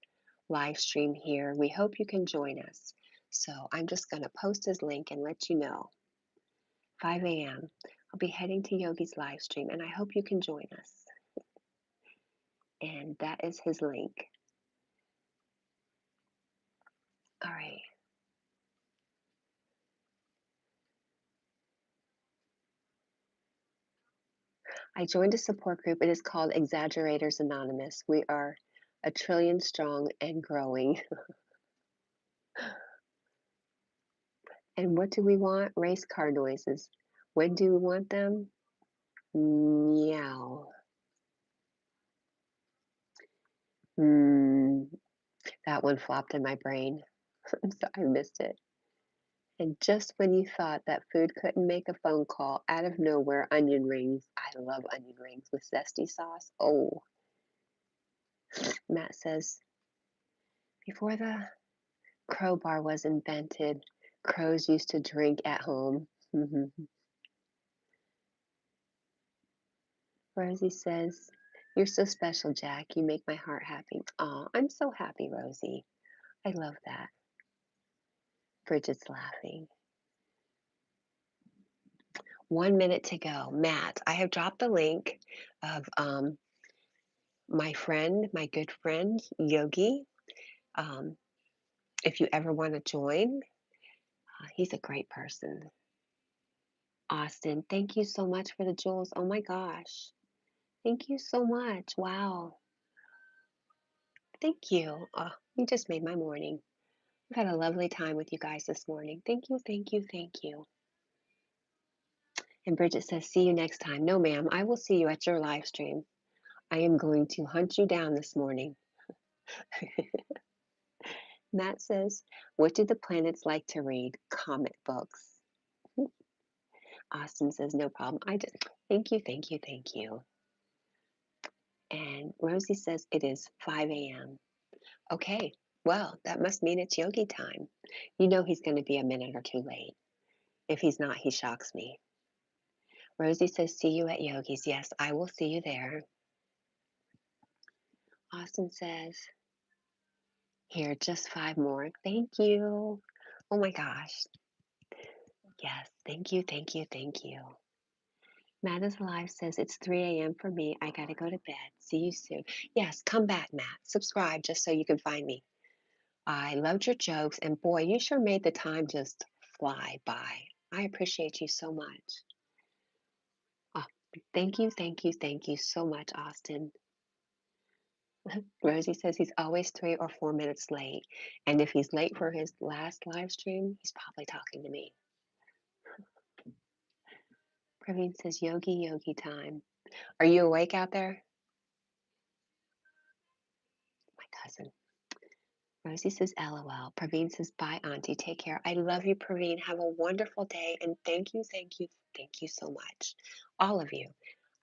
live stream here. We hope you can join us. So I'm just going to post his link and let you know. 5 a.m. I'll be heading to Yogi's live stream, and I hope you can join us. And that is his link. All right. I joined a support group. It is called Exaggerators Anonymous. We are a trillion strong and growing. And what do we want? Race car noises. When do we want them? Meow. Hmm. That one flopped in my brain. So I missed it. And just when you thought that food couldn't make a phone call, out of nowhere, onion rings. I love onion rings with zesty sauce. Oh, Matt says, before the crowbar was invented, crows used to drink at home. Rosie says, you're so special, Jack. You make my heart happy. Aw, I'm so happy, Rosie. I love that. Bridget's laughing. 1 minute to go. Matt, I have dropped the link of my friend, my good friend, Yogi. Um, if you ever want to join, he's a great person. Austin, thank you so much for the jewels. Oh my gosh. Thank you so much. Wow. Thank you. You just made my morning. I've had a lovely time with you guys this morning. Thank you, thank you, thank you. And Bridget says, see you next time. No, ma'am, I will see you at your live stream. I am going to hunt you down this morning. Matt says, what do the planets like to read? Comic books. Austin says, no problem. I just, thank you, thank you, thank you. And Rosie says, it is 5 a.m. Okay, well, that must mean it's yogi time. You know he's going to be a minute or two late. If he's not, he shocks me. Rosie says, see you at Yogi's. Yes, I will see you there. Austin says, here, just 5 more. Thank you. Oh my gosh. Yes, thank you, thank you, thank you. Matt is alive says, it's 3 a.m. for me. I got to go to bed. See you soon. Yes, come back, Matt. Subscribe just so you can find me. I loved your jokes, and boy, you sure made the time just fly by. I appreciate you so much. Oh, thank you, thank you, thank you so much, Austin. Rosie says he's always 3 or 4 minutes late. And if he's late for his last live stream, he's probably talking to me. Praveen says, yogi, yogi time. Are you awake out there? My cousin. Rosie says, LOL. Praveen says, bye, Auntie. Take care. I love you, Praveen. Have a wonderful day. And thank you, thank you, thank you so much. All of you.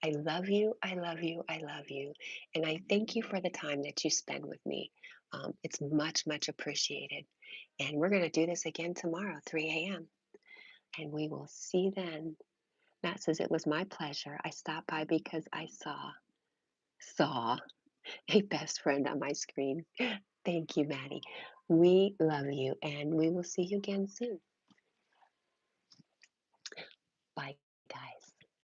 I love you. I love you. I love you. And I thank you for the time that you spend with me. It's much, much appreciated. And we're going to do this again tomorrow, 3 a.m. And we will see then. Matt says, it was my pleasure. I stopped by because I saw a best friend on my screen. Thank you, Maddie. We love you, and we will see you again soon.